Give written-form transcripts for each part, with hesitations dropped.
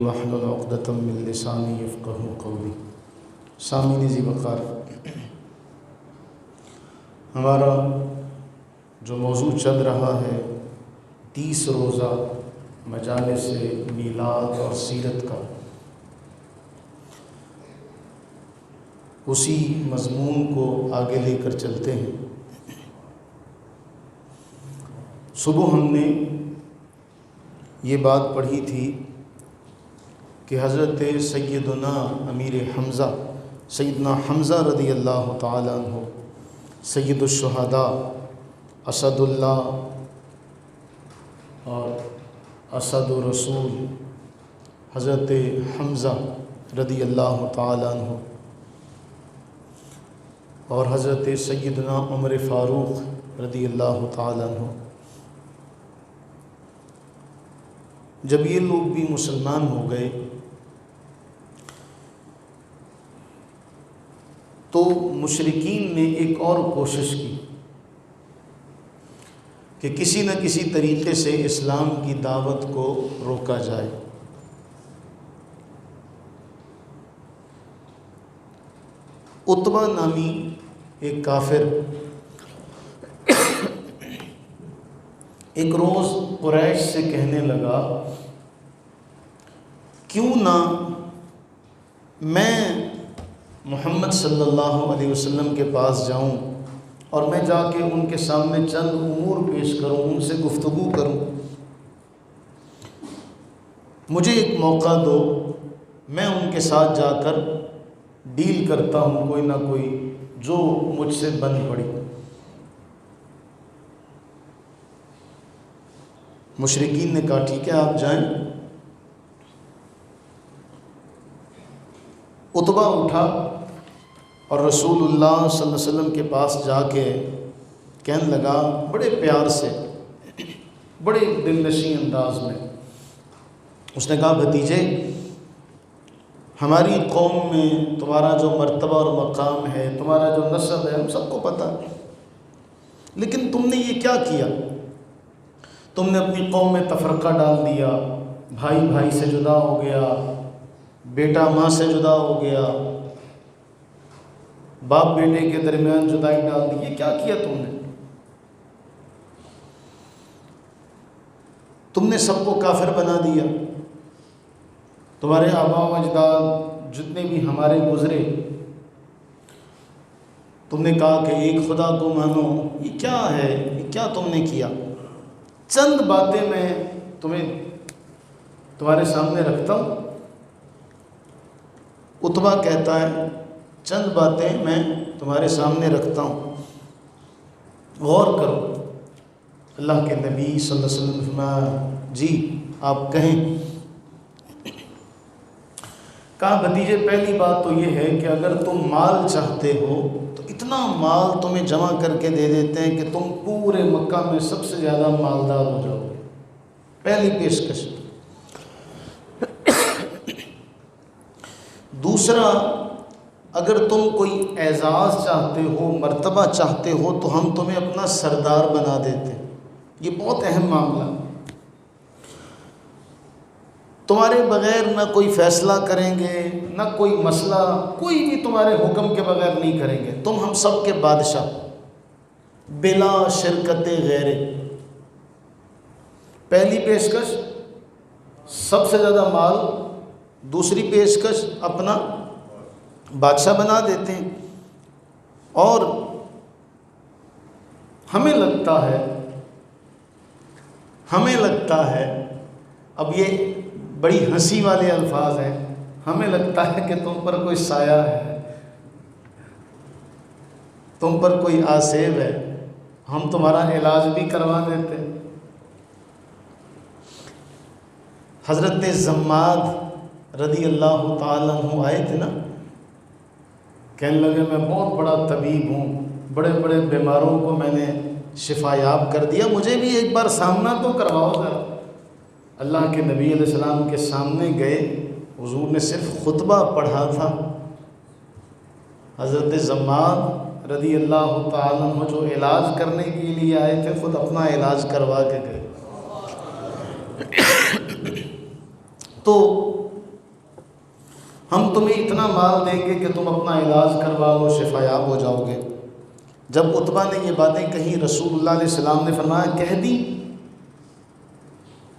واحلل عقدۃ من لسانی یفقہوا قولی۔ سامعین ذی وقار، ہمارا جو موضوع چل رہا ہے 30 روزہ مجالس میلاد اور سیرت کا، اسی مضمون کو آگے لے کر چلتے ہیں۔ صبح ہم نے یہ بات پڑھی تھی کہ حضرت سیدنا امیر حمزہ سیدنا حمزہ رضی اللہ تعالیٰ عنہ، سید الشہداء، اسد اللہ اور اسد الرسول حضرت حمزہ رضی اللہ تعالیٰ عنہ اور حضرت سیدنا عمر فاروق رضی اللہ تعالیٰ عنہ، جب یہ لوگ بھی مسلمان ہو گئے تو مشرکین نے ایک اور کوشش کی کہ کسی نہ کسی طریقے سے اسلام کی دعوت کو روکا جائے۔ عتبہ نامی ایک کافر ایک روز قریش سے کہنے لگا، کیوں نہ میں محمد صلی اللہ علیہ وسلم کے پاس جاؤں اور میں جا کے ان کے سامنے چند امور پیش کروں، ان سے گفتگو کروں، مجھے ایک موقع دو، میں ان کے ساتھ جا کر ڈیل کرتا ہوں کوئی نہ کوئی جو مجھ سے بن پڑی۔ مشرکین نے کہا ٹھیک ہے آپ جائیں۔ عتبہ اٹھا اور رسول اللہ صلی اللہ علیہ وسلم کے پاس جا کے کہنے لگا بڑے پیار سے، بڑے دل نشیں انداز میں، اس نے کہا بھتیجے، ہماری قوم میں تمہارا جو مرتبہ اور مقام ہے، تمہارا جو نسب ہے، ہم سب کو پتہ ہے، لیکن تم نے یہ کیا کیا؟ تم نے اپنی قوم میں تفرقہ ڈال دیا، بھائی بھائی سے جدا ہو گیا، بیٹا ماں سے جدا ہو گیا، باپ بیٹے کے درمیان جدائی ڈال دی، یہ کیا کیا تم نے سب کو کافر بنا دیا۔ تمہارے آباء و اجداد جتنے بھی ہمارے گزرے، تم نے کہا کہ ایک خدا کو مانو، یہ کیا ہے، یہ کیا تم نے کیا؟ چند باتیں میں تمہارے سامنے رکھتا ہوں۔ عتبہ کہتا ہے چند باتیں میں تمہارے سامنے رکھتا ہوں، غور کرو۔ اللہ کے نبی صلی اللہ علیہ وسلم فرمایا جی آپ کہیں۔ کہا بھتیجے پہلی بات تو یہ ہے کہ اگر تم مال چاہتے ہو تو اتنا مال تمہیں جمع کر کے دے دیتے ہیں کہ تم پورے مکہ میں سب سے زیادہ مالدار ہو جاؤ گے، پہلی پیشکش۔ دوسرا، اگر تم کوئی اعزاز چاہتے ہو، مرتبہ چاہتے ہو تو ہم تمہیں اپنا سردار بنا دیتے، یہ بہت اہم معاملہ، تمہارے بغیر نہ کوئی فیصلہ کریں گے، نہ کوئی مسئلہ، کوئی بھی تمہارے حکم کے بغیر نہیں کریں گے، تم ہم سب کے بادشاہ بلا شرکت غیر۔ پہلی پیشکش سب سے زیادہ مال، دوسری پیشکش اپنا بادشاہ بنا دیتے ہیں۔ اور ہمیں لگتا ہے اب یہ بڑی ہنسی والے الفاظ ہیں، ہمیں لگتا ہے کہ تم پر کوئی سایہ ہے، تم پر کوئی آسیب ہے، ہم تمہارا علاج بھی کروا دیتے۔ حضرت زماد رضی اللہ تعالیٰ عنہ آئے تھے نا، کہنے لگے میں بہت بڑا طبیب ہوں، بڑے بڑے بیماروں کو میں نے شفا یاب کر دیا، مجھے بھی ایک بار سامنا تو کرواؤ ذرا۔ اللہ کے نبی علیہ السلام کے سامنے گئے، حضور نے صرف خطبہ پڑھا تھا، حضرت زماد رضی اللہ تعالیٰ عنہ جو علاج کرنے کے لیے آئے تھے خود اپنا علاج کروا کے گئے۔ تو ہم تمہیں اتنا مال دیں گے کہ تم اپنا علاج کروا لو، شفا یاب ہو جاؤ گے۔ جب عتبہ نے یہ باتیں کہیں، رسول اللہ علیہ السلام نے فرمایا کہہ دی،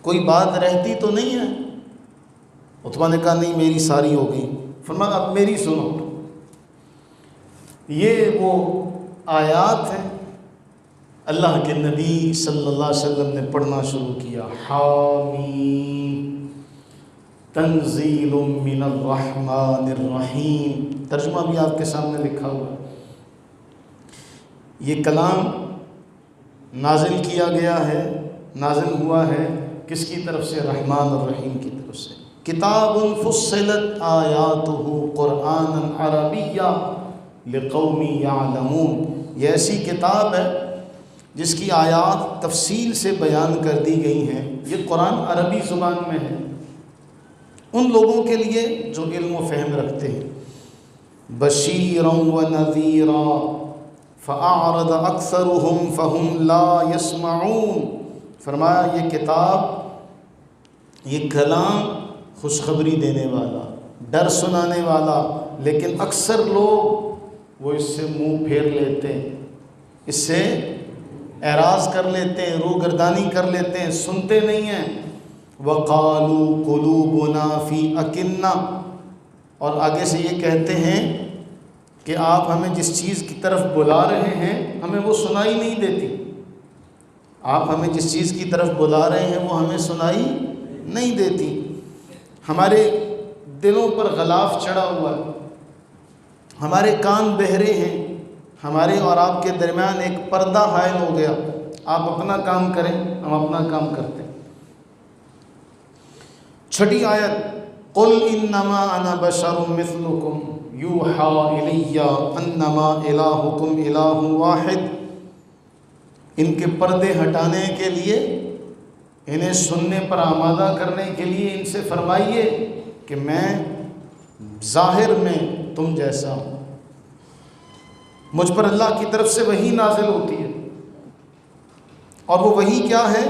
کوئی بات رہتی تو نہیں ہے؟ عتبہ نے کہا نہیں، میری ساری ہو گئی۔ فرمایا اب میری سنو، یہ وہ آیات ہیں اللہ کے نبی صلی اللہ علیہ وسلم نے پڑھنا شروع کیا، حامیم تنزیل من الرحمن الرحیم۔ ترجمہ بھی آپ کے سامنے لکھا ہوا ہے۔ یہ کلام نازل کیا گیا ہے، نازل ہوا ہے کس کی طرف سے؟ رحمان الرحیم کی طرف سے۔ کتاب فصلت آیاتہ قرآنا عربیا لقوم یعلمون، یہ ایسی کتاب ہے جس کی آیات تفصیل سے بیان کر دی گئی ہیں۔ یہ قرآن عربی زبان میں ہے، ان لوگوں کے لیے جو علم و فہم رکھتے ہیں۔ بشیرا و نذیرا فاعرض اکثرهم فهم لا يسمعون۔ فرمایا یہ کتاب، یہ کلام خوشخبری دینے والا، ڈر سنانے والا، لیکن اکثر لوگ وہ اس سے منہ پھیر لیتے ہیں، اس سے اعراض کر لیتے ہیں، روگردانی کر لیتے ہیں، سنتے نہیں ہیں۔ وَقَالُوا قُلُوبُنَا فِي أَكِنَّةٍ، اور آگے سے یہ کہتے ہیں کہ آپ ہمیں جس چیز کی طرف بلا رہے ہیں ہمیں وہ سنائی نہیں دیتی، آپ ہمیں جس چیز کی طرف بلا رہے ہیں وہ ہمیں سنائی نہیں دیتی۔ ہمارے دلوں پر غلاف چڑھا ہوا ہے، ہمارے کان بہرے ہیں، ہمارے اور آپ کے درمیان ایک پردہ حائل ہو گیا، آپ اپنا کام کریں، ہم اپنا کام کرتے ہیں۔ چھٹی آیت، قُلْ إِنَّمَا أَنَا بَشَرٌ مِثْلُكُمْ يُوحَىٰ إِلَيَّ أَنَّمَا إِلَٰهُكُمْ إِلَٰهٌ وَاحِدٌ۔ ان کے پردے ہٹانے کے لیے، انہیں سننے پر آمادہ کرنے کے لیے ان سے فرمائیے کہ میں ظاہر میں تم جیسا ہوں، مجھ پر اللہ کی طرف سے وحی نازل ہوتی ہے، اور وہ وحی کیا ہے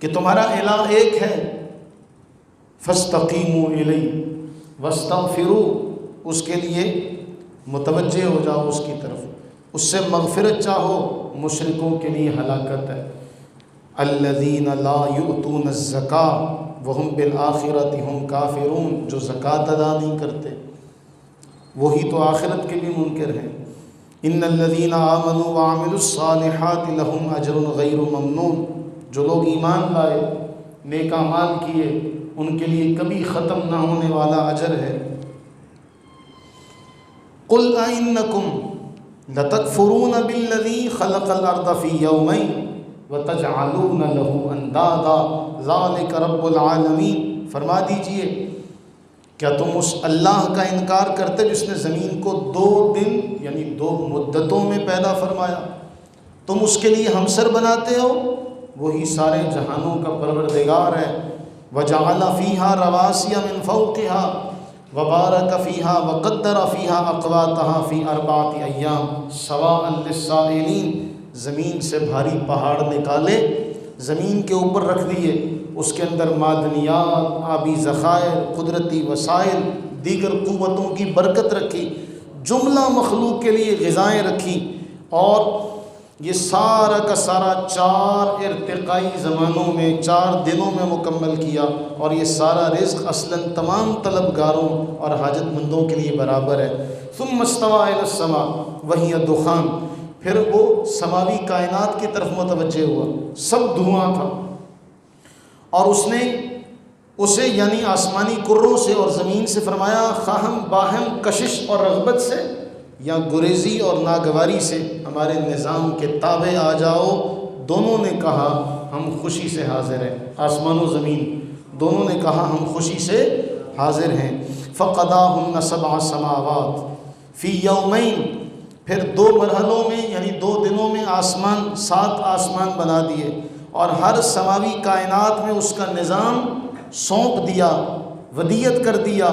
کہ تمہارا الہ ایک ہے، فاستقیموا الیہ واستغفروا، اس کے لیے متوجہ ہو جاؤ اس کی طرف، اس سے مغفرت چاہو، مشرکوں کے لیے ہلاکت ہے۔ الذین لا یؤتون الزکاۃ وہم بالآخرۃ ہم کافرون، جو زکوٰۃ ادا نہیں کرتے وہی تو آخرت کے بھی منکر ہیں۔ ان الذین آمنوا وعملوا الصالحات لہم اجر غیر ممنون، جو لوگ ایمان لائے، نیک اعمال کیے، ان کے لیے کبھی ختم نہ ہونے والا اجر ہے۔ قل أئنکم لتکفرون بالذی خلق الارض فی یومین وتجعلون له اندادا ذلک رب العالمین۔ فرما دیجئے کیا تم اس اللہ کا انکار کرتے جس نے زمین کو 2 دن یعنی 2 مدتوں میں پیدا فرمایا؟ تم اس کے لیے ہمسر بناتے ہو، وہی سارے جہانوں کا پروردگار ہے۔ وَجَعَلَ فِيهَا رَوَاسِيَ مِن فَوْقِهَا وَبَارَكَ فِيهَا وَقَدَّرَ فِيهَا أَقْوَاتَهَا فِي 4 أَيَّامٍ سَوَاءً لِلسَّائِلِينَ، زمین سے بھاری پہاڑ نکالے، زمین کے اوپر رکھ دیے، اس کے اندر معدنیات، آبی ذخائر، قدرتی وسائل، دیگر قوتوں کی برکت رکھی، جملہ مخلوق کے لیے غذائیں رکھی، اور یہ سارا کا سارا 4 ارتقائی زمانوں میں 4 دنوں میں مکمل کیا، اور یہ سارا رزق اصلاً تمام طلبگاروں اور حاجت مندوں کے لیے برابر ہے۔ ثم استوى إلى السماء وهي دخان، پھر وہ سماوی کائنات کی طرف متوجہ ہوا، سب دھواں تھا، اور اس نے اسے یعنی آسمانی کروں سے اور زمین سے فرمایا خواہم باہم کشش اور رغبت سے یا گریزی اور ناگواری سے ہمارے نظام کے تابع آ جاؤ۔ دونوں نے کہا ہم خوشی سے حاضر ہیں، آسمان و زمین دونوں نے کہا ہم خوشی سے حاضر ہیں۔ فَقَضَاهُنَّ 7 سماوات فی یومین، پھر 2 مرحلوں میں یعنی 2 دنوں میں 7 آسمان بنا دیے، اور ہر سماوی کائنات میں اس کا نظام سونپ دیا، ودیت کر دیا،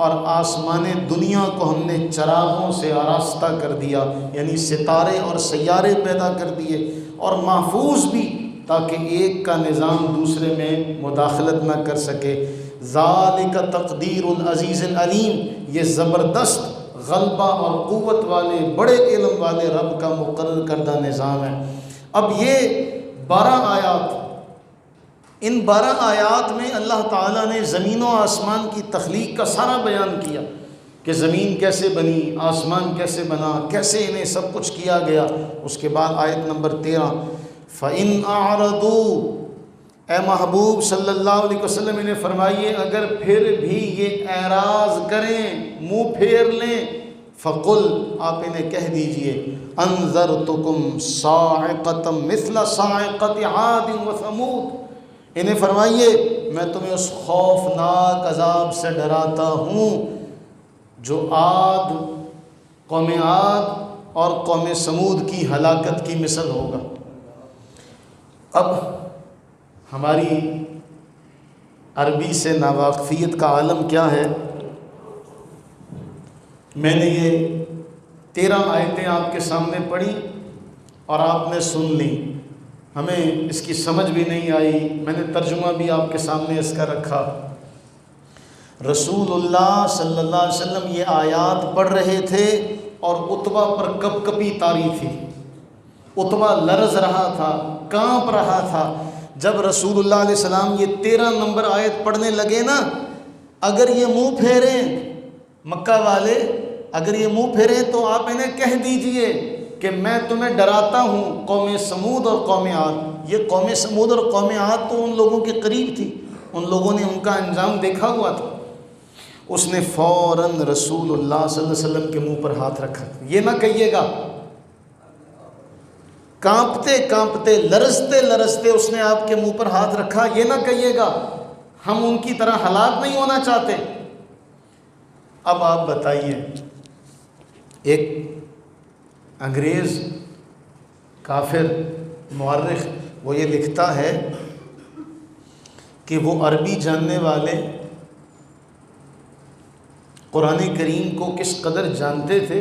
اور آسمان دنیا کو ہم نے چراغوں سے آراستہ کر دیا، یعنی ستارے اور سیارے پیدا کر دیے، اور محفوظ بھی تاکہ ایک کا نظام دوسرے میں مداخلت نہ کر سکے۔ ذالک تقدیر العزیز العلیم، یہ زبردست غلبہ اور قوت والے بڑے علم والے رب کا مقرر کردہ نظام ہے۔ اب یہ 12 آیات، ان 12 آیات میں اللہ تعالیٰ نے زمین و آسمان کی تخلیق کا سارا بیان کیا کہ زمین کیسے بنی، آسمان کیسے بنا، کیسے انہیں سب کچھ کیا گیا۔ اس کے بعد آیت نمبر 13، فَإِنْ أَعْرَضُوا، اے محبوب صلی اللہ علیہ وسلم انہیں فرمائیے اگر پھر بھی یہ اعراض کریں، منہ پھیر لیں، فقل، آپ انہیں کہہ دیجئے، انذرتکم صاعقۃ مثل صاعقۃ عاد وثمود، انہیں فرمائیے میں تمہیں اس خوفناک عذاب سے ڈراتا ہوں جو عاد، قوم عاد اور قوم سمود کی ہلاکت کی مثل ہوگا۔ اب ہماری عربی سے ناواقفیت کا عالم کیا ہے؟ میں نے یہ 13 آیتیں آپ کے سامنے پڑھی اور آپ نے سن لی، ہمیں اس کی سمجھ بھی نہیں آئی، میں نے ترجمہ بھی آپ کے سامنے اس کا رکھا۔ رسول اللہ صلی اللہ علیہ وسلم یہ آیات پڑھ رہے تھے اور عتبہ پر کپ کپی طاری تھی، عتبہ لرز رہا تھا، کانپ رہا تھا۔ جب رسول اللہ علیہ السلام یہ 13 نمبر آیت پڑھنے لگے نا، اگر یہ منہ پھیریں، مکہ والے اگر یہ منہ پھیریں تو آپ انہیں کہہ دیجئے کہ میں تمہیں ڈراتا ہوں قوم سمود اور قوم عاد۔ یہ قوم سمود اور قوم عاد تو ان لوگوں کے قریب تھی، ان لوگوں نے ان کا انجام دیکھا ہوا تھا۔ اس نے فوراً رسول اللہ صلی اللہ علیہ وسلم کے منہ پر ہاتھ رکھا، یہ نہ کہیے گا، کانپتے کانپتے لرزتے لرزتے اس نے آپ کے منہ پر ہاتھ رکھا، یہ نہ کہیے گا ہم ان کی طرح ہلاک نہیں ہونا چاہتے۔ اب آپ بتائیے، ایک انگریز کافر مورخ وہ یہ لکھتا ہے کہ وہ عربی جاننے والے قرآن کریم کو کس قدر جانتے تھے،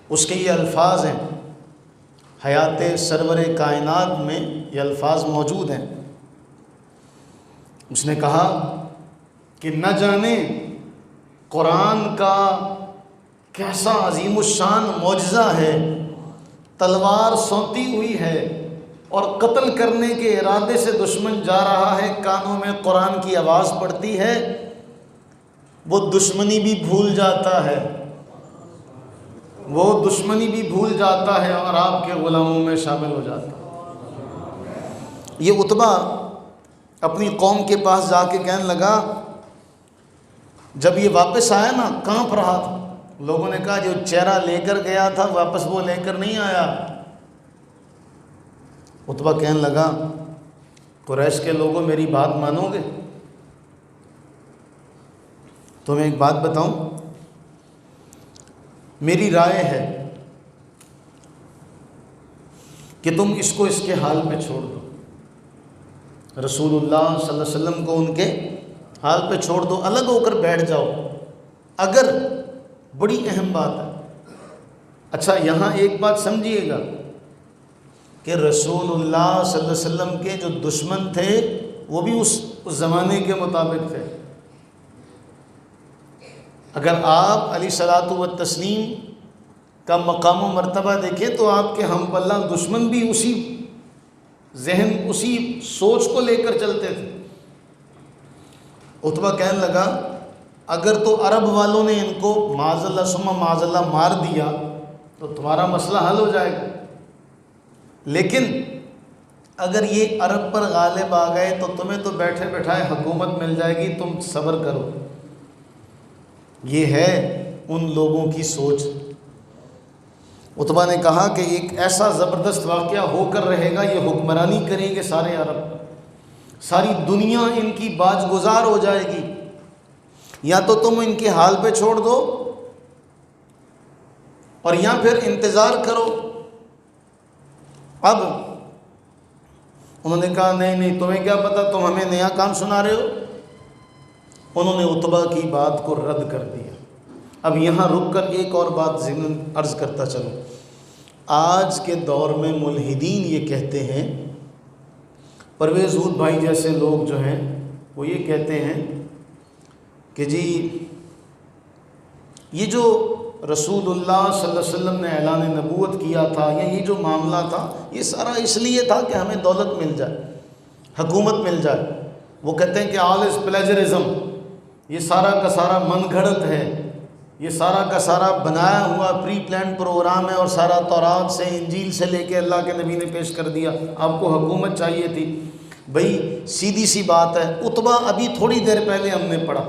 اس کے یہ الفاظ ہیں، حیات سرور کائنات میں یہ الفاظ موجود ہیں۔ اس نے کہا کہ نہ جانے قرآن کا کیسا عظیم الشان معجزہ ہے، تلوار سونتی ہوئی ہے اور قتل کرنے کے ارادے سے دشمن جا رہا ہے، کانوں میں قرآن کی آواز پڑتی ہے، وہ دشمنی بھی بھول جاتا ہے، وہ دشمنی بھی بھول جاتا ہے اور آپ کے غلاموں میں شامل ہو جاتا ہے۔ یہ عتبہ اپنی قوم کے پاس جا کے کہنے لگا، جب یہ واپس آیا نا کانپ رہا تھا، لوگوں نے کہا جو چہرہ لے کر گیا تھا واپس وہ لے کر نہیں آیا۔ عتبہ کہنے لگا، قریش کے لوگوں میری بات مانو گے؟ تمہیں ایک بات بتاؤں، میری رائے ہے کہ تم اس کو اس کے حال پہ چھوڑ دو، رسول اللہ صلی اللہ علیہ وسلم کو ان کے حال پہ چھوڑ دو، الگ ہو کر بیٹھ جاؤ۔ اگر بڑی اہم بات ہے، اچھا یہاں ایک بات سمجھیے گا کہ رسول اللہ صلی اللہ علیہ وسلم کے جو دشمن تھے وہ بھی اس زمانے کے مطابق تھے۔ اگر آپ علیہ الصلوۃ والتسلیم کا مقام و مرتبہ دیکھیں تو آپ کے ہم پلہ دشمن بھی اسی ذہن، اسی سوچ کو لے کر چلتے تھے۔ عتبہ کہنے لگا، اگر تو عرب والوں نے ان کو معاذ اللہ ثم معاذ اللہ مار دیا تو تمہارا مسئلہ حل ہو جائے گا، لیکن اگر یہ عرب پر غالب آ گئے تو تمہیں تو بیٹھے بیٹھائے حکومت مل جائے گی، تم صبر کرو۔ یہ ہے ان لوگوں کی سوچ۔ عتبہ نے کہا کہ ایک ایسا زبردست واقعہ ہو کر رہے گا، یہ حکمرانی کریں گے سارے عرب، ساری دنیا ان کی باج گزار ہو جائے گی، یا تو تم ان کے حال پہ چھوڑ دو اور یا پھر انتظار کرو۔ اب انہوں نے کہا نہیں تمہیں کیا پتہ، تم ہمیں نیا کام سنا رہے ہو۔ انہوں نے عتبہ کی بات کو رد کر دیا۔ اب یہاں رک کر ایک اور بات ضمن عرض کرتا چلوں، آج کے دور میں ملحدین یہ کہتے ہیں، پرویز ہود بھائی جیسے لوگ جو ہیں وہ یہ کہتے ہیں کہ جی یہ جو رسول اللہ صلی اللہ علیہ وسلم نے اعلان نبوت کیا تھا یا یہ جو معاملہ تھا یہ سارا اس لیے تھا کہ ہمیں دولت مل جائے، حکومت مل جائے۔ وہ کہتے ہیں کہ آل از پلیجرزم، یہ سارا کا سارا من گھڑت ہے، یہ سارا کا سارا بنایا ہوا پری پلان پروگرام ہے، اور سارا تورات سے انجیل سے لے کے اللہ کے نبی نے پیش کر دیا، آپ کو حکومت چاہیے تھی۔ بھئی سیدھی سی بات ہے، عتبہ ابھی تھوڑی دیر پہلے ہم نے پڑھا،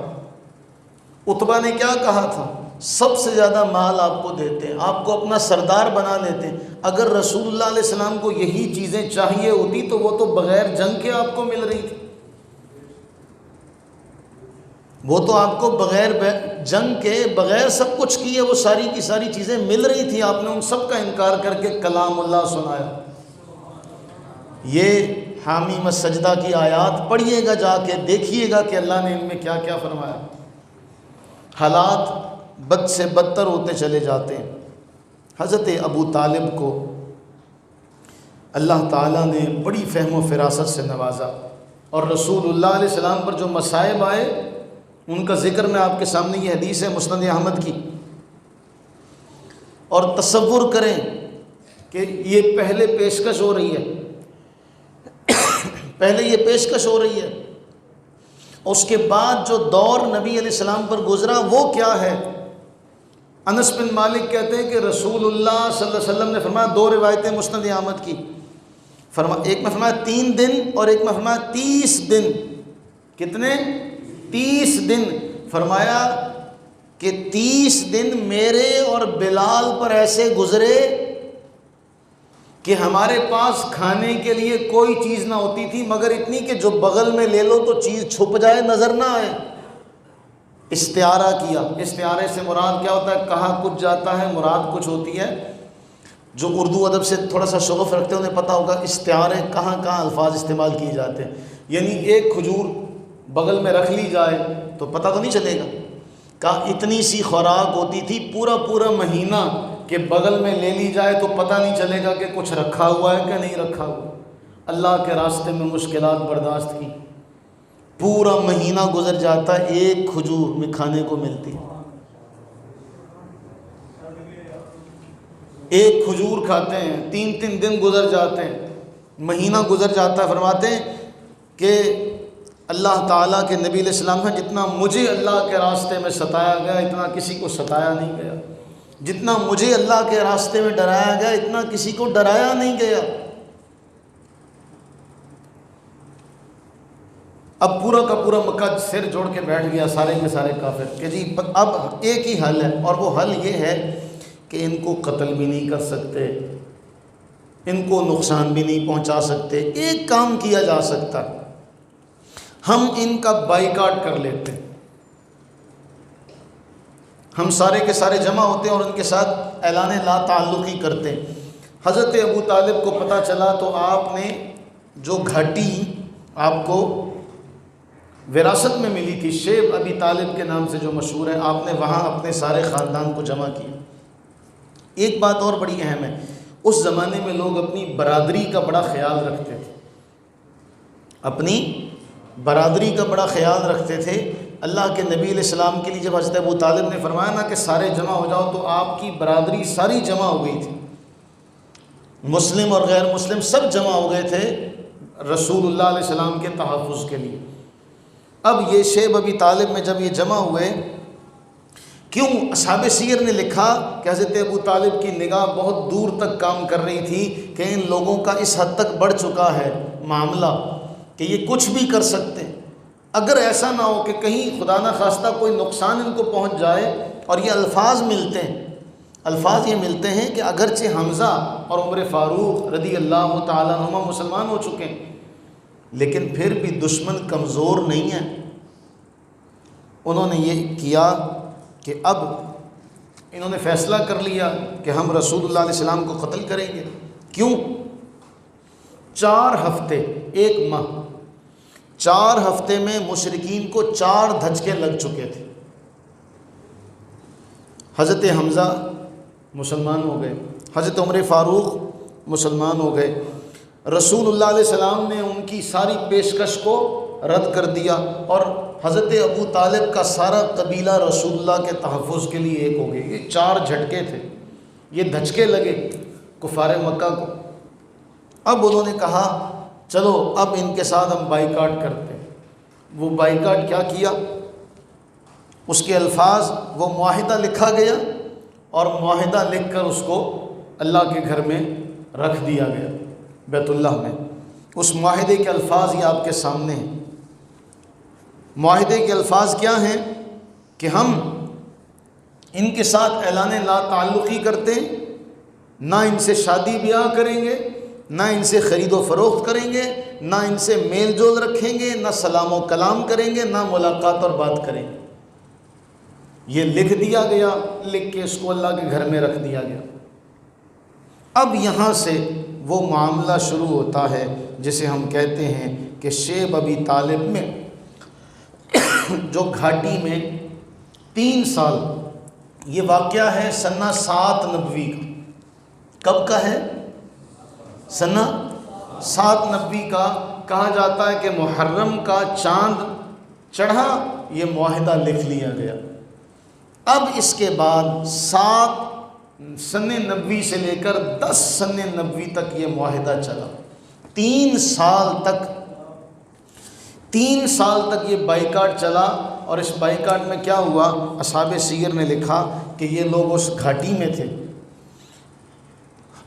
عتبہ نے کیا کہا تھا؟ سب سے زیادہ مال آپ کو دیتے ہیں، آپ کو اپنا سردار بنا لیتے ہیں۔ اگر رسول اللہ علیہ السلام کو یہی چیزیں چاہیے ہوتی تو وہ تو بغیر جنگ کے آپ کو مل رہی تھی، وہ تو آپ کو بغیر جنگ کے بغیر سب کچھ کیے وہ ساری کی ساری چیزیں مل رہی تھی، آپ نے ان سب کا انکار کر کے کلام اللہ سنایا۔ یہ حامیم السجدہ کی آیات پڑھیے گا، جا کے دیکھیے گا کہ اللہ نے ان میں کیا کیا فرمایا۔ حالات بد سے بدتر ہوتے چلے جاتے ہیں۔ حضرت ابو طالب کو اللہ تعالیٰ نے بڑی فہم و فراست سے نوازا، اور رسول اللہ علیہ السلام پر جو مصائب آئے ان کا ذکر میں آپ کے سامنے یہ حدیث ہے مسند احمد کی۔ اور تصور کریں کہ یہ پہلے پیشکش ہو رہی ہے، پہلے یہ پیشکش ہو رہی ہے، اس کے بعد جو دور نبی علیہ السلام پر گزرا وہ کیا ہے؟ انس بن مالک کہتے ہیں کہ رسول اللہ صلی اللہ علیہ وسلم نے فرمایا، دو روایتیں مسند احمد کی، ایک میں فرمایا 3 دن اور ایک میں فرمایا 30 دن۔ کتنے؟ 30 دن۔ فرمایا کہ 30 دن میرے اور بلال پر ایسے گزرے کہ ہمارے پاس کھانے کے لیے کوئی چیز نہ ہوتی تھی مگر اتنی کہ جو بغل میں لے لو تو چیز چھپ جائے، نظر نہ آئے۔ استعارہ کیا، استعارے سے مراد کیا ہوتا ہے؟ کہا کچھ جاتا ہے، مراد کچھ ہوتی ہے۔ جو اردو ادب سے تھوڑا سا شغف رکھتے ہیں انہیں پتہ ہوگا استعارے کہاں کہاں الفاظ استعمال کیے جاتے ہیں۔ یعنی ایک کھجور بغل میں رکھ لی جائے تو پتہ تو نہیں چلے گا، کہا اتنی سی خوراک ہوتی تھی پورا مہینہ کہ بغل میں لے لی جائے تو پتہ نہیں چلے گا کہ کچھ رکھا ہوا ہے کہ نہیں رکھا ہوا۔ اللہ کے راستے میں مشکلات برداشت کی، پورا مہینہ گزر جاتا، ایک کھجور میں کھانے کو ملتی، ایک کھجور کھاتے ہیں، 3 دن گزر جاتے ہیں، مہینہ گزر جاتا ہے۔ فرماتے ہیں کہ اللہ تعالیٰ کے نبی علیہ السلام ہے، جتنا مجھے اللہ کے راستے میں ستایا گیا اتنا کسی کو ستایا نہیں گیا، جتنا مجھے اللہ کے راستے میں ڈرایا گیا اتنا کسی کو ڈرایا نہیں گیا۔ اب پورا کا پورا مکہ سر جوڑ کے بیٹھ گیا، سارے کے سارے کافر، کہ جی اب ایک ہی حل ہے، اور وہ حل یہ ہے کہ ان کو قتل بھی نہیں کر سکتے، ان کو نقصان بھی نہیں پہنچا سکتے۔ ایک کام کیا جا سکتا، ہم ان کا بائیکاٹ کر لیتے، ہم سارے کے سارے جمع ہوتے ہیں اور ان کے ساتھ اعلان لا تعلقی کرتے ہیں۔ حضرت ابو طالب کو پتہ چلا تو آپ نے جو گھاٹی آپ کو وراثت میں ملی تھی، شیب ابی طالب کے نام سے جو مشہور ہے، آپ نے وہاں اپنے سارے خاندان کو جمع کیا۔ ایک بات اور بڑی اہم ہے، اس زمانے میں لوگ اپنی برادری کا بڑا خیال رکھتے تھے، اپنی برادری کا بڑا خیال رکھتے تھے۔ اللہ کے نبی علیہ السلام کے لیے جب حضرت ابو طالب نے فرمایا نا کہ سارے جمع ہو جاؤ، تو آپ کی برادری ساری جمع ہو گئی تھی، مسلم اور غیر مسلم سب جمع ہو گئے تھے رسول اللہ علیہ السلام کے تحفظ کے لیے۔ اب یہ شیب ابی طالب میں جب یہ جمع ہوئے، کیوں اصحاب سیر نے لکھا کہ حضرت ابو طالب کی نگاہ بہت دور تک کام کر رہی تھی کہ ان لوگوں کا اس حد تک بڑھ چکا ہے معاملہ کہ یہ کچھ بھی کر سکتے ہیں، اگر ایسا نہ ہو کہ کہیں خدا نہ خواستہ کوئی نقصان ان کو پہنچ جائے۔ اور یہ الفاظ ملتے ہیں، الفاظ یہ ملتے ہیں کہ اگرچہ حمزہ اور عمر فاروق رضی اللہ تعالیٰ عنہما مسلمان ہو چکے ہیں، لیکن پھر بھی دشمن کمزور نہیں ہے۔ انہوں نے یہ کیا کہ اب انہوں نے فیصلہ کر لیا کہ ہم رسول اللہ علیہ السلام کو قتل کریں گے۔ کیوں؟ 4 ہفتے، 1 ماہ، 4 ہفتے میں مشرکین کو 4 دھچکے لگ چکے تھے۔ حضرت حمزہ مسلمان ہو گئے، حضرت عمر فاروق مسلمان ہو گئے، رسول اللہ علیہ السلام نے ان کی ساری پیشکش کو رد کر دیا، اور حضرت ابو طالب کا سارا قبیلہ رسول اللہ کے تحفظ کے لیے ایک ہو گئے۔ یہ 4 جھٹکے تھے، یہ دھچکے لگے کفار مکہ کو۔ اب انہوں نے کہا چلو اب ان کے ساتھ ہم بائیکاٹ کرتے ہیں۔ وہ بائیکاٹ کیا کیا، اس کے الفاظ، وہ معاہدہ لکھا گیا اور معاہدہ لکھ کر اس کو اللہ کے گھر میں رکھ دیا گیا، بیت اللہ میں۔ اس معاہدے کے الفاظ یہ آپ کے سامنے ہیں۔ معاہدے کے الفاظ کیا ہیں کہ ہم ان کے ساتھ اعلان لا تعلقی کرتے ہیں، نہ ان سے شادی بیاہ کریں گے، نہ ان سے خرید و فروخت کریں گے، نہ ان سے میل جول رکھیں گے، نہ سلام و کلام کریں گے، نہ ملاقات اور بات کریں گے۔ یہ لکھ دیا گیا، لکھ کے اس کو اللہ کے گھر میں رکھ دیا گیا۔ اب یہاں سے وہ معاملہ شروع ہوتا ہے جسے ہم کہتے ہیں کہ شیب ابی طالب میں جو گھاٹی میں 3 سال، یہ واقعہ ہے سنہ 7 نبوی کا۔ کب کا ہے؟ سنہ 7 نبوی کا۔ کہا جاتا ہے کہ محرم کا چاند چڑھا، یہ معاہدہ لکھ لیا گیا۔ اب اس کے بعد 7 سن نبوی سے لے کر 10 سن نبوی تک یہ معاہدہ چلا۔ 3 سال تک یہ بائیکاٹ چلا، اور اس بائیکاٹ میں کیا ہوا، اصحاب سیر نے لکھا کہ یہ لوگ اس گھاٹی میں تھے۔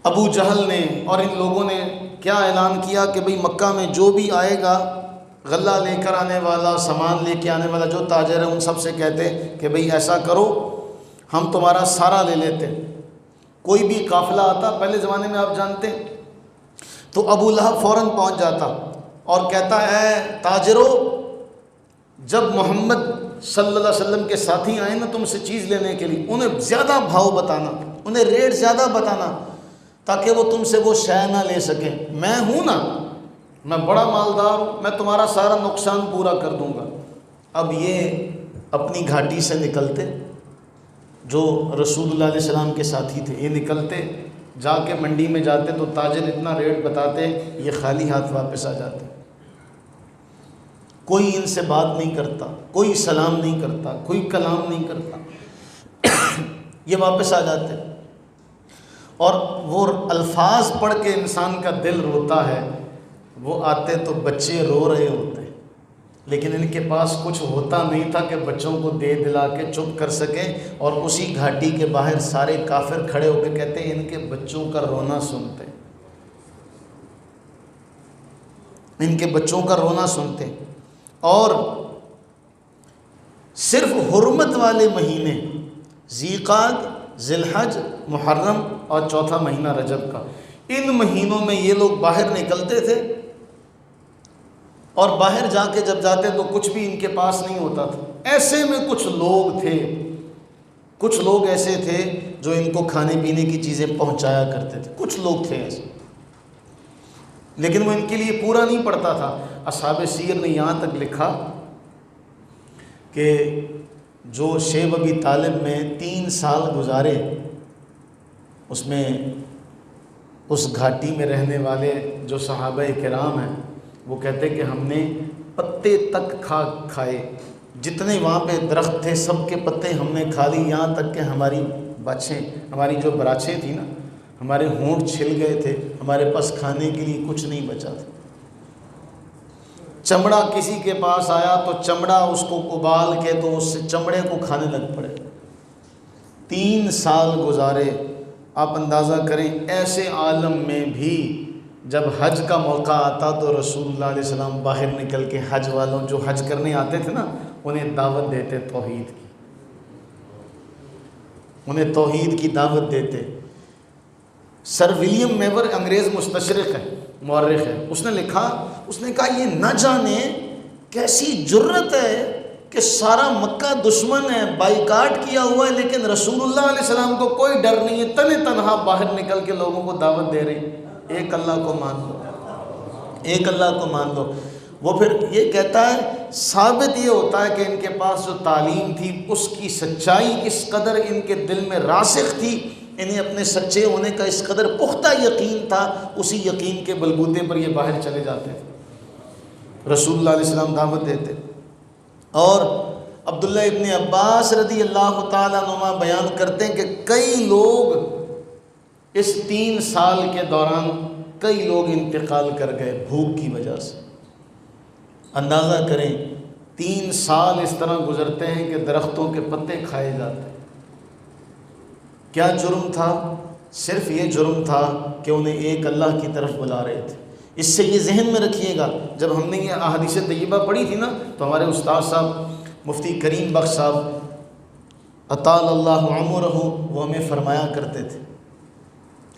ابو جہل نے اور ان لوگوں نے کیا اعلان کیا کہ بھئی مکہ میں جو بھی آئے گا، غلہ لے کر آنے والا، سامان لے کے آنے والا جو تاجر ہے، ان سب سے کہتے کہ بھئی ایسا کرو، ہم تمہارا سارا لے لیتے۔ کوئی بھی قافلہ آتا پہلے زمانے میں آپ جانتے ہیں، تو ابو لہب فوراً پہنچ جاتا اور کہتا ہے تاجرو، جب محمد صلی اللہ علیہ وسلم کے ساتھی آئیں نا تم سے چیز لینے کے لیے، انہیں زیادہ بھاؤ بتانا، انہیں ریٹ زیادہ بتانا، تاکہ وہ تم سے وہ شے نہ لے سکیں۔ میں ہوں نا، میں بڑا مالدار ہوں، میں تمہارا سارا نقصان پورا کر دوں گا۔ اب یہ اپنی گھاٹی سے نکلتے، جو رسول اللہ علیہ السلام کے ساتھی تھے، یہ نکلتے، جا کے منڈی میں جاتے تو تاجر اتنا ریٹ بتاتے، یہ خالی ہاتھ واپس آ جاتے۔ کوئی ان سے بات نہیں کرتا، کوئی سلام نہیں کرتا، کوئی کلام نہیں کرتا، یہ واپس آ جاتے۔ اور وہ الفاظ پڑھ کے انسان کا دل روتا ہے۔ وہ آتے تو بچے رو رہے ہوتے، لیکن ان کے پاس کچھ ہوتا نہیں تھا کہ بچوں کو دے دلا کے چپ کر سکیں، اور اسی گھاٹی کے باہر سارے کافر کھڑے ہو کے کہتے ہیں ان کے بچوں کا رونا سنتے، ان کے بچوں کا رونا سنتے۔ اور صرف حرمت والے مہینے ذیقعد، ذی الحج، محرم اور 4تھا مہینہ رجب کا، ان مہینوں میں یہ لوگ باہر نکلتے تھے، اور باہر جا کے جب جاتے تو کچھ بھی ان کے پاس نہیں ہوتا تھا۔ ایسے میں کچھ لوگ تھے، کچھ لوگ ایسے تھے جو ان کو کھانے پینے کی چیزیں پہنچایا کرتے تھے، کچھ لوگ تھے ایسے، لیکن وہ ان کے لیے پورا نہیں پڑتا تھا۔ اصحاب سیر نے یہاں تک لکھا کہ جو شیب ابی طالب میں 3 سال گزارے، اس میں اس گھاٹی میں رہنے والے جو صحابہ کرام ہیں، وہ کہتے کہ ہم نے پتے تک کھائے، جتنے وہاں پہ درخت تھے سب کے پتے ہم نے کھا لی، یہاں تک کہ ہماری باچھیں، ہماری جو براچیں تھیں نا، ہمارے ہونٹ چھل گئے تھے، ہمارے پاس کھانے کے لیے کچھ نہیں بچا تھا۔ چمڑا کسی کے پاس آیا تو چمڑا اس کو ابال کے تو اس سے چمڑے کو کھانے لگ پڑے۔ 3 سال گزارے۔ آپ اندازہ کریں ایسے عالم میں بھی جب حج کا موقع آتا تو رسول اللہ علیہ السلام باہر نکل کے حج والوں، جو حج کرنے آتے تھے نا، انہیں دعوت دیتے توحید کی، انہیں توحید کی دعوت دیتے۔ سر ولیم میور انگریز مستشرق ہے، مورخ ہے، اس نے لکھا، اس نے کہا یہ نہ جانے کیسی جرت ہے کہ سارا مکہ دشمن ہے، بائیکاٹ کیا ہوا ہے، لیکن رسول اللہ علیہ السلام کو کوئی ڈر نہیں ہے، تن تنہا باہر نکل کے لوگوں کو دعوت دے رہے ہیں۔ ایک اللہ کو مان لو، ایک اللہ کو مان لو۔ وہ پھر یہ کہتا ہے، ثابت یہ ہوتا ہے کہ ان کے پاس جو تعلیم تھی اس کی سچائی اس قدر ان کے دل میں راسخ تھی، انہیں اپنے سچے ہونے کا اس قدر پختہ یقین تھا، اسی یقین کے بلبوتے پر یہ باہر چلے جاتے تھے۔ رسول اللہ علیہ السلام دعوت دیتے. اور عبداللہ ابن عباس رضی اللہ تعالیٰ عنہما بیان کرتے ہیں کہ کئی لوگ اس 3 سال کے دوران کئی لوگ انتقال کر گئے بھوک کی وجہ سے. اندازہ کریں 3 سال اس طرح گزرتے ہیں کہ درختوں کے پتے کھائے جاتے ہیں. کیا جرم تھا؟ صرف یہ جرم تھا کہ انہیں ایک اللہ کی طرف بلا رہے تھے. اس سے یہ ذہن میں رکھیے گا، جب ہم نے یہ احادیث طیبہ پڑھی تھی نا تو ہمارے استاد صاحب مفتی کریم بخش صاحب اطال اللہ عمرہ وہ ہمیں فرمایا کرتے تھے.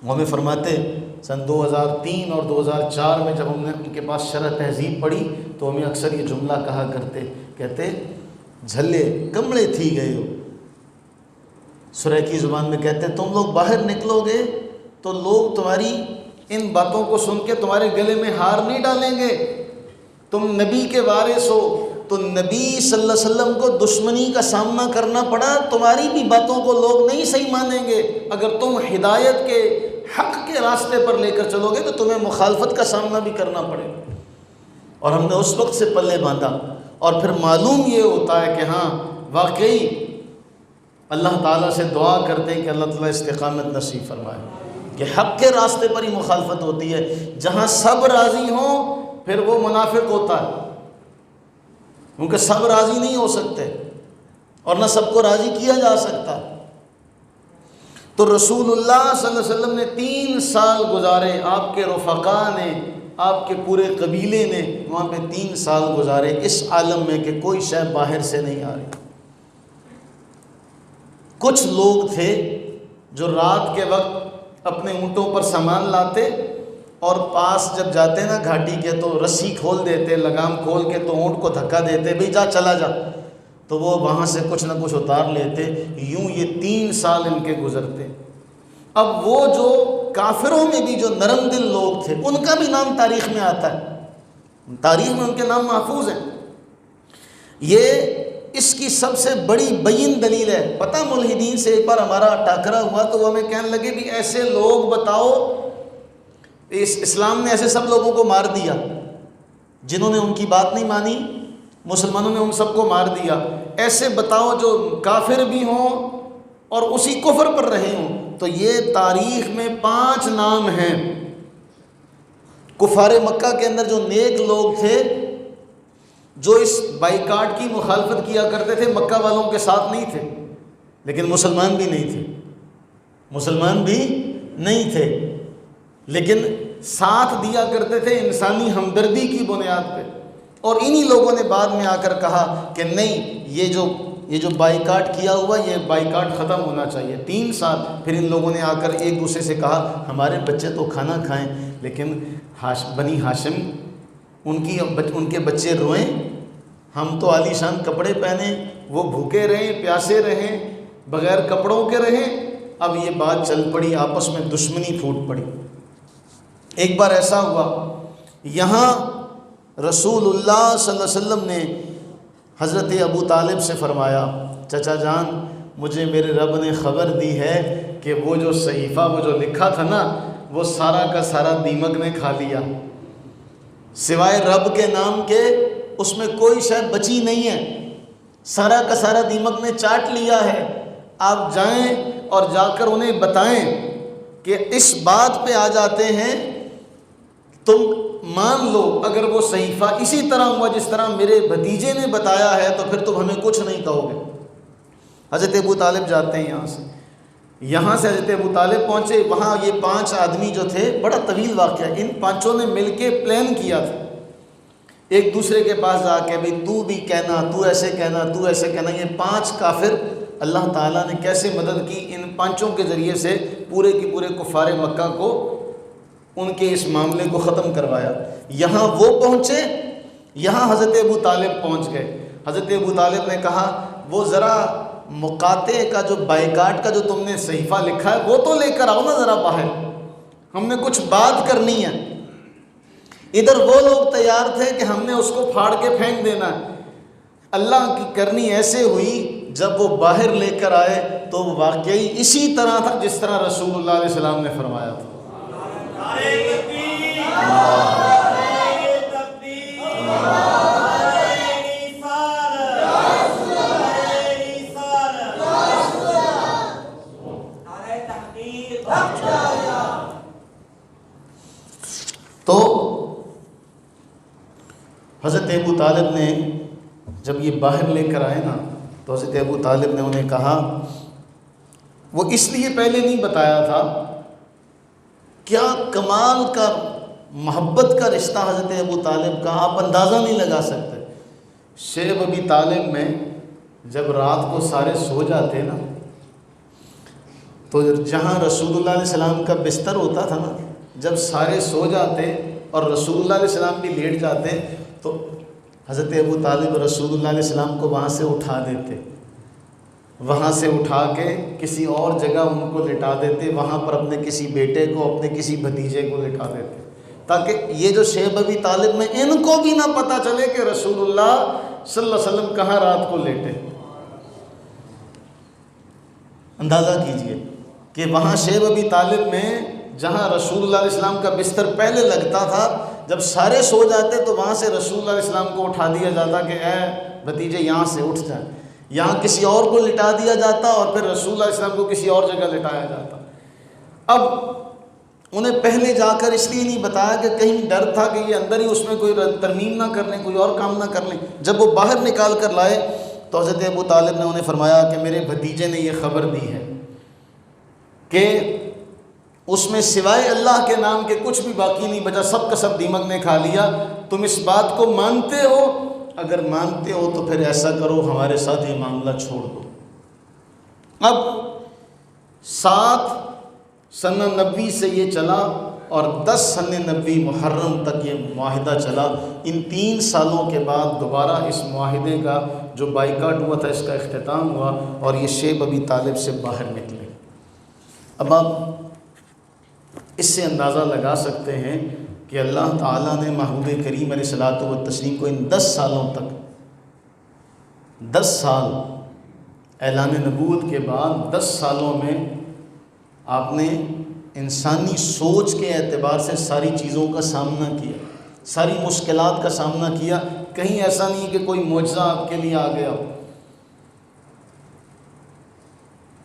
وہ ہمیں فرماتے سن 2003 اور 2004 میں جب ہم نے ان کے پاس شرح تہذیب پڑھی تو ہمیں اکثر یہ جملہ کہا کرتے، کہتے جھلے کمڑے تھی گئے ہو. سریکی زبان میں کہتے تم لوگ باہر نکلو گے تو لوگ تمہاری ان باتوں کو سن کے تمہارے گلے میں ہار نہیں ڈالیں گے. تم نبی کے وارث ہو تو نبی صلی اللہ علیہ وسلم کو دشمنی کا سامنا کرنا پڑا، تمہاری بھی باتوں کو لوگ نہیں صحیح مانیں گے. اگر تم ہدایت کے حق کے راستے پر لے کر چلو گے تو تمہیں مخالفت کا سامنا بھی کرنا پڑے گا. اور ہم نے اس وقت سے پلے باندھا، اور پھر معلوم یہ ہوتا ہے کہ ہاں واقعی اللہ تعالیٰ سے دعا کرتے ہیں کہ اللہ تعالیٰ استقامت نصیب فرمائے، کہ حق کے راستے پر ہی مخالفت ہوتی ہے. جہاں سب راضی ہوں پھر وہ منافق ہوتا ہے، کیونکہ سب راضی نہیں ہو سکتے اور نہ سب کو راضی کیا جا سکتا. تو رسول اللہ صلی اللہ علیہ وسلم نے 3 سال گزارے، آپ کے رفقا نے، آپ کے پورے قبیلے نے وہاں پہ 3 سال گزارے اس عالم میں کہ کوئی شے باہر سے نہیں آ رہی. کچھ لوگ تھے جو رات کے وقت اپنے اونٹوں پر سامان لاتے اور پاس جب جاتے نا گھاٹی کے تو رسی کھول دیتے، لگام کھول کے تو اونٹ کو دھکا دیتے، بھئی جا چلا جا، تو وہ وہاں سے کچھ نہ کچھ اتار لیتے. یوں یہ 3 سال ان کے گزرتے. اب وہ جو کافروں میں بھی جو نرم دل لوگ تھے ان کا بھی نام تاریخ میں آتا ہے، تاریخ میں ان کے نام محفوظ ہیں. یہ اس کی سب سے بڑی بین دلیل ہے. پتہ ملحدین سے ایک بار ہمارا ٹاکرا ہوا تو وہ ہمیں کہنے لگے بھی ایسے لوگ بتاؤ، اسلام نے ایسے سب لوگوں کو مار دیا جنہوں نے ان کی بات نہیں مانی، مسلمانوں نے ان سب کو مار دیا. ایسے بتاؤ جو کافر بھی ہوں اور اسی کفر پر رہے ہوں. تو یہ تاریخ میں 5 نام ہیں. کفار مکہ کے اندر جو نیک لوگ تھے جو اس بائیکاٹ کی مخالفت کیا کرتے تھے، مکہ والوں کے ساتھ نہیں تھے، لیکن مسلمان بھی نہیں تھے، مسلمان بھی نہیں تھے، لیکن ساتھ دیا کرتے تھے انسانی ہمدردی کی بنیاد پہ. اور انہی لوگوں نے بعد میں آ کر کہا کہ نہیں، یہ جو بائیکاٹ کیا ہوا یہ بائیکاٹ ختم ہونا چاہیے. 3 سال پھر ان لوگوں نے آ کر ایک دوسرے سے کہا ہمارے بچے تو کھانا کھائیں لیکن بنی ہاشم ان کے بچے روئیں، ہم تو عالی شان کپڑے پہنیں، وہ بھوکے رہیں، پیاسے رہیں، بغیر کپڑوں کے رہیں. اب یہ بات چل پڑی، آپس میں دشمنی پھوٹ پڑی. ایک بار ایسا ہوا، یہاں رسول اللہ صلی اللہ علیہ وسلم نے حضرت ابو طالب سے فرمایا چچا جان مجھے میرے رب نے خبر دی ہے کہ وہ جو صحیفہ وہ جو لکھا تھا نا وہ سارا کا سارا دیمک نے کھا لیا، سوائے رب کے نام کے اس میں کوئی شے بچی نہیں ہے، سارا کا سارا دیمک نے چاٹ لیا ہے. آپ جائیں اور جا کر انہیں بتائیں کہ اس بات پہ آ جاتے ہیں تم مان لو اگر وہ صحیفہ اسی طرح ہوا جس طرح میرے بھتیجے نے بتایا ہے تو پھر تم ہمیں کچھ نہیں کہو گے. حضرت ابو طالب جاتے ہیں یہاں سے حضرت ابو طالب پہنچے. وہاں یہ 5 آدمی جو تھے، بڑا طویل واقعہ، ان 5 نے مل کے پلان کیا تھا ایک دوسرے کے پاس جا کے بھی تو بھی کہنا، تو ایسے کہنا، تو ایسے کہنا. یہ 5 کافر اللہ تعالیٰ نے کیسے مدد کی، ان 5 کے ذریعے سے پورے کے پورے کفار مکہ کو ان کے اس معاملے کو ختم کروایا. یہاں وہ پہنچے، یہاں حضرت ابو طالب پہنچ گئے. حضرت ابو طالب نے کہا وہ ذرا مقاطع کا جو بائیکاٹ کا جو تم نے صحیفہ لکھا ہے وہ تو لے کر آؤ نا ذرا باہر، ہم نے کچھ بات کرنی ہے. ادھر وہ لوگ تیار تھے کہ ہم نے اس کو پھاڑ کے پھینک دینا ہے. اللہ کی کرنی ایسے ہوئی جب وہ باہر لے کر آئے تو واقعی اسی طرح تھا جس طرح رسول اللہ علیہ السلام نے فرمایا تھا. تو حضرت ابو طالب نے جب یہ باہر لے کر آئے نا تو حضرت ابو طالب نے انہیں کہا، وہ اس لیے پہلے نہیں بتایا تھا، کیا کمال کا محبت کا رشتہ حضرت ابو طالب کا، آپ اندازہ نہیں لگا سکتے۔ شیب ابی طالب میں جب رات کو سارے سو جاتے نا تو جہاں رسول اللہ علیہ السلام کا بستر ہوتا تھا نا، جب سارے سو جاتے اور رسول اللہ علیہ السلام بھی لیٹ جاتے تو حضرت ابو طالب رسول اللہ علیہ السلام کو وہاں سے اٹھا دیتے، وہاں سے اٹھا کے کسی اور جگہ ان کو لٹا دیتے، وہاں پر اپنے کسی بیٹے کو، اپنے کسی بھتیجے کو لٹا دیتے، تاکہ یہ جو شیب ابی طالب میں ان کو بھی نہ پتہ چلے کہ رسول اللہ صلی اللہ علیہ وسلم کہاں رات کو لیٹے۔ اندازہ کیجئے کہ وہاں شیب ابی طالب میں جہاں رسول اللہ علیہ السلام کا بستر پہلے لگتا تھا، جب سارے سو جاتے تو وہاں سے رسول اللہ علیہ السلام کو اٹھا دیا جاتا کہ اے بھتیجے یہاں سے اٹھ جائیں، یہاں کسی اور کو لٹا دیا جاتا اور پھر رسول اللہ علیہ السلام کو کسی اور جگہ لٹایا جاتا۔ اب انہیں پہلے جا کر اس لیے نہیں بتایا کہ کہیں ڈر تھا کہ یہ اندر ہی اس میں کوئی ترمیم نہ کر لیں، کوئی اور کام نہ کر لیں۔ جب وہ باہر نکال کر لائے تو حضرت ابو طالب نے انہیں فرمایا کہ میرے بھتیجے نے یہ خبر دی ہے کہ اس میں سوائے اللہ کے نام کے کچھ بھی باقی نہیں بچا، سب کا سب دیمک نے کھا لیا۔ تم اس بات کو مانتے ہو؟ اگر مانتے ہو تو پھر ایسا کرو، ہمارے ساتھ یہ معاملہ چھوڑ دو۔ اب 7 سنہ نبوی سے یہ چلا اور 10 سنہ نبوی محرم تک یہ معاہدہ چلا۔ ان 3 سالوں کے بعد دوبارہ اس معاہدے کا جو بائیکاٹ ہوا تھا اس کا اختتام ہوا اور یہ شیب ابی طالب سے باہر نکلے۔ اب آپ اس سے اندازہ لگا سکتے ہیں کہ اللہ تعالیٰ نے محمود کریم علیہ الصلوۃ والتسلیم کو ان 10 سالوں تک، 10 سال اعلان نبوت کے بعد 10 سالوں میں آپ نے انسانی سوچ کے اعتبار سے ساری چیزوں کا سامنا کیا، ساری مشکلات کا سامنا کیا۔ کہیں ایسا نہیں کہ کوئی معجزہ آپ کے لیے آ گیا۔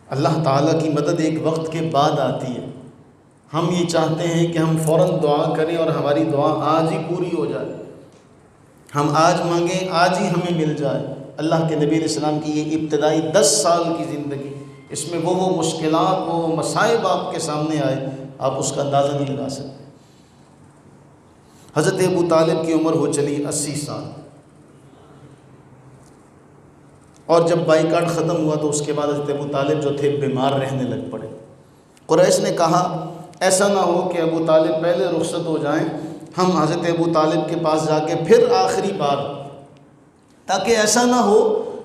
اللہ تعالیٰ کی مدد ایک وقت کے بعد آتی ہے۔ ہم یہ چاہتے ہیں کہ ہم فوراً دعا کریں اور ہماری دعا آج ہی پوری ہو جائے، ہم آج مانگیں آج ہی ہمیں مل جائے۔ اللہ کے نبی علیہ السلام کی یہ ابتدائی 10 سال کی زندگی، اس میں وہ مشکلات، وہ مصائب آپ کے سامنے آئے، آپ اس کا اندازہ نہیں لگا سکتے۔ حضرت ابو طالب کی عمر ہو چلی 80 سال، اور جب بائیکاٹ ختم ہوا تو اس کے بعد حضرت ابو طالب جو تھے بیمار رہنے لگ پڑے۔ قریش نے کہا ایسا نہ ہو کہ ابو طالب پہلے رخصت ہو جائیں، ہم حضرت ابو طالب کے پاس جا کے پھر آخری بار، تاکہ ایسا نہ ہو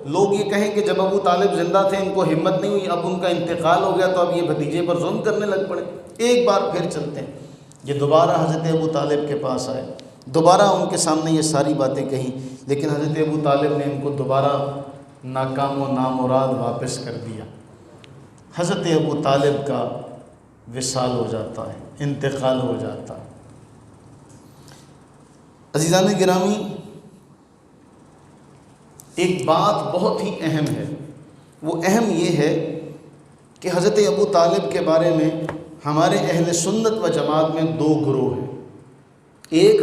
لوگ یہ کہیں کہ جب ابو طالب زندہ تھے ان کو ہمت نہیں ہوئی، اب ان کا انتقال ہو گیا تو اب یہ بھتیجے پر ظلم کرنے لگ پڑے، ایک بار پھر چلتے ہیں۔ یہ دوبارہ حضرت ابو طالب کے پاس آئے، دوبارہ ان کے سامنے یہ ساری باتیں کہیں، لیکن حضرت ابو طالب نے ان کو دوبارہ ناکام و نامراد واپس کر دیا۔ حضرت ابو طالب کا وصال ہو جاتا ہے، انتقال ہو جاتا ہے۔ عزیزان گرامی، ایک بات بہت ہی اہم ہے، وہ اہم یہ ہے کہ حضرت ابو طالب کے بارے میں ہمارے اہل سنت و جماعت میں 2 گروہ ہیں، ایک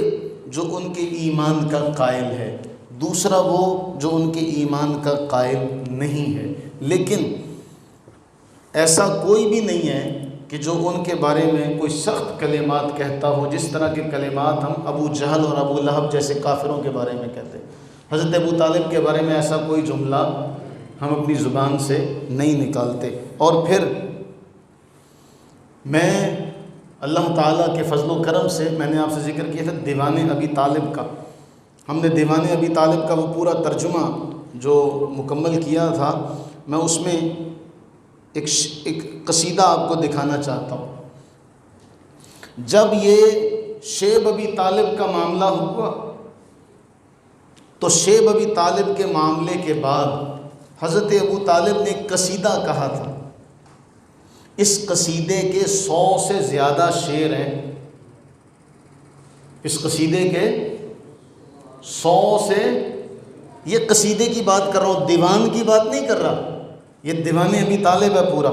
جو ان کے ایمان کا قائل ہے، دوسرا وہ جو ان کے ایمان کا قائل نہیں ہے۔ لیکن ایسا کوئی بھی نہیں ہے کہ جو ان کے بارے میں کوئی سخت کلمات کہتا ہو، جس طرح کے کلمات ہم ابو جہل اور ابو لہب جیسے کافروں کے بارے میں کہتے ہیں۔ حضرت ابو طالب کے بارے میں ایسا کوئی جملہ ہم اپنی زبان سے نہیں نکالتے۔ اور پھر میں اللہ تعالیٰ کے فضل و کرم سے، میں نے آپ سے ذکر کیا تھا دیوان ابی طالب کا، ہم نے دیوان ابی طالب کا وہ پورا ترجمہ جو مکمل کیا تھا، میں اس میں ایک قصیدہ آپ کو دکھانا چاہتا ہوں۔ جب یہ شیب ابی طالب کا معاملہ ہوا تو شیب ابی طالب کے معاملے کے بعد حضرت ابو طالب نے ایک قصیدہ کہا تھا، اس قصیدے کے 100 سے زیادہ شعر ہیں، اس قصیدے کے 100 سے، یہ قصیدے کی بات کر رہا ہوں، دیوان کی بات نہیں کر رہا، یہ دیوان ابی طالب ہے پورا،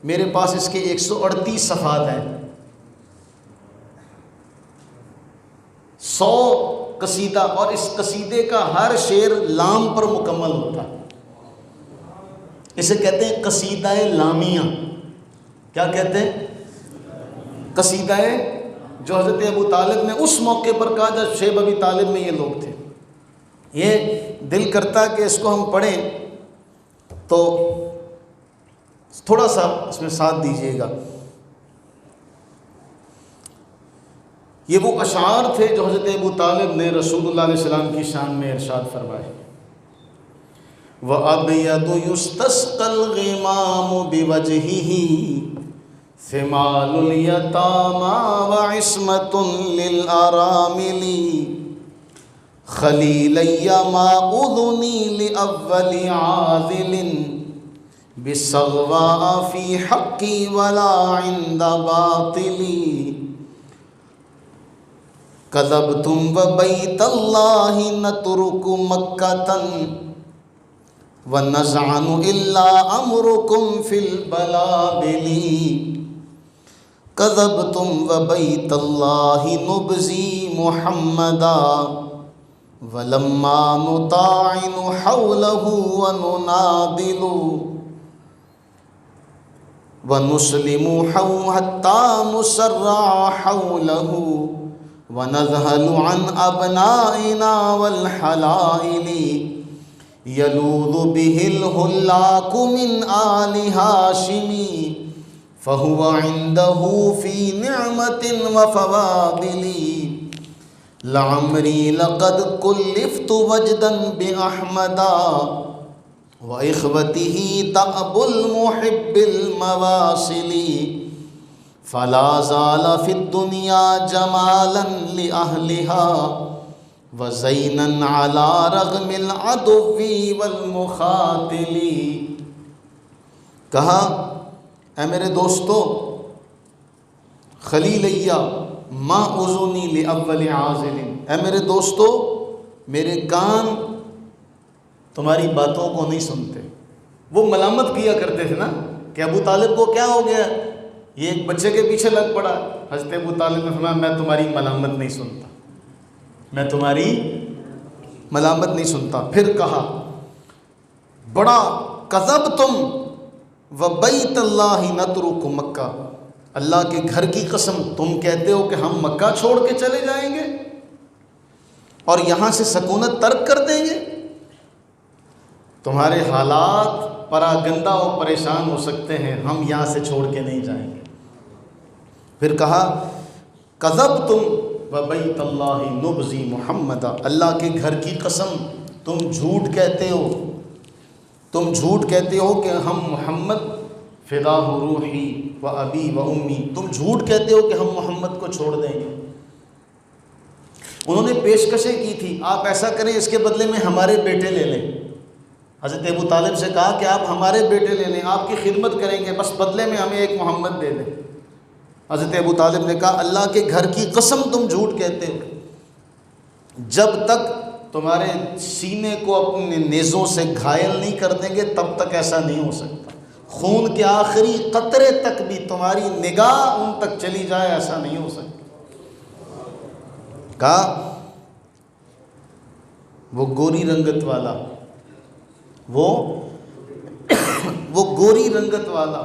میرے پاس اس کے 138 صفحات ہیں، 100 قصیدہ، اور اس قصیدے کا ہر شعر لام پر مکمل ہوتا ہے، اسے کہتے ہیں قصیدہ لامیہ۔ کیا کہتے ہیں؟ قصیدہ، جو حضرت ابو طالب نے اس موقع پر کہا جب شیب ابی طالب میں یہ لوگ تھے۔ یہ دل کرتا کہ اس کو ہم پڑھیں، تو تھوڑا سا اس میں ساتھ دیجیے گا۔ یہ وہ اشعار تھے جو حضرت ابو طالب نے رسول اللہ علیہ السلام کی شان میں ارشاد فرمائے۔ وَأَبْيَضُ يُسْتَسْقَى الْغِمَامُ بِوَجْهِهِ ثِمَالُ الْيَتَامَى وَعِصْمَةٌ لِلْأَرَامِلِ خَلِيلَيَّ مَا أُذُنِي لِأَوَّلِ عَاذِلٍ بِالصَّغْوَاءِ فِي حَقِّي وَلَا عِنْدَ بَاطِلِ كَذَبْتُمْ وَبَيْتَ اللَّهِ نَتْرُكُ مَكَّةً وَنَزْعَنُ إِلَّا أَمْرُكُمْ فِي الْبَلَابِلِ كَذَبْتُمْ وَبَيْتَ اللَّهِ نُبْزِي مُحَمَّدًا وَلَمَّا نُطَاعِنُ حَوْلَهُ وَنُنَادِلُ وَنُسْلِمُ حَتَّى نُسَرَّعَ حَوْلَهُ وَنَذْهَلُ عَنْ أَبْنَائِنَا وَالْحَلَائِلِ يَلُوذُ بِهِ الْهُلَّاكُ مِنْ آلِ هَاشِمِ فَهُوَ عِنْدَهُ فِي نِعْمَةٍ وَفَوَاضِلِ لَعَمْرِي لَقَدْ كُلِّفْتُ وَجْدًا بِأَحْمَدَا وَإِخْوَتِهِ دَأْبُ الْمُحِبِّ الْمَوَاصِلِ فَلَا زَالَ فِي الدُّنْيَا جَمَالًا لِأَهْلِهَا وَزَيْنًا عَلَى رَغْمِ الْعَدُوِّ وَالْمُخَاطِلِ۔ کہا اے میرے دوستو، خلیلیہ ما اذنی لأول عازل، اے میرے دوستو میرے کان تمہاری باتوں کو نہیں سنتے۔ وہ ملامت کیا کرتے تھے نا کہ ابو طالب کو کیا ہو گیا، یہ ایک بچے کے پیچھے لگ پڑا۔ حضرت ابو طالب نے فرمایا میں تمہاری ملامت نہیں سنتا، میں تمہاری ملامت نہیں سنتا۔ پھر کہا بڑا کذبتم وبیت اللہ نترک مکہ، اللہ کے گھر کی قسم تم کہتے ہو کہ ہم مکہ چھوڑ کے چلے جائیں گے اور یہاں سے سکونت ترک کر دیں گے؟ تمہارے حالات پراگندہ و پریشان ہو سکتے ہیں، ہم یہاں سے چھوڑ کے نہیں جائیں گے۔ پھر کہا کذبتم وبیت اللہ نبزی محمد، اللہ کے گھر کی قسم تم جھوٹ کہتے ہو، تم جھوٹ کہتے ہو کہ ہم محمد فداہ روحی و ابی و امی، تم جھوٹ کہتے ہو کہ ہم محمد کو چھوڑ دیں گے۔ انہوں نے پیشکشیں کی تھی، آپ ایسا کریں اس کے بدلے میں ہمارے بیٹے لے لیں۔ حضرت ابو طالب سے کہا کہ آپ ہمارے بیٹے لے لیں، آپ کی خدمت کریں گے، بس بدلے میں ہمیں ایک محمد دے دیں۔ حضرت ابو طالب نے کہا اللہ کے گھر کی قسم تم جھوٹ کہتے ہو، جب تک تمہارے سینے کو اپنے نیزوں سے گھائل نہیں کر دیں گے تب تک ایسا نہیں ہو سکتا، خون کے آخری قطرے تک بھی تمہاری نگاہ ان تک چلی جائے ایسا نہیں ہو سکتا۔ کہا وہ گوری رنگت والا، وہ گوری رنگت والا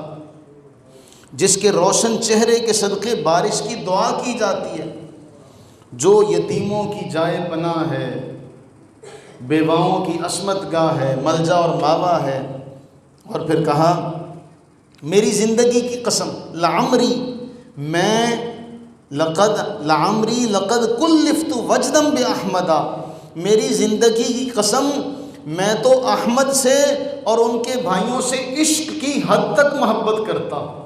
جس کے روشن چہرے کے صدقے بارش کی دعا کی جاتی ہے، جو یتیموں کی جائے پناہ ہے، بیواؤں کی عصمت گاہ ہے، ملجا اور ماوا ہے۔ اور پھر کہا میری زندگی کی قسم، لعمری لقد کلفت وجدا باحمدا، میری زندگی کی قسم میں تو احمد سے اور ان کے بھائیوں سے عشق کی حد تک محبت کرتا ہوں،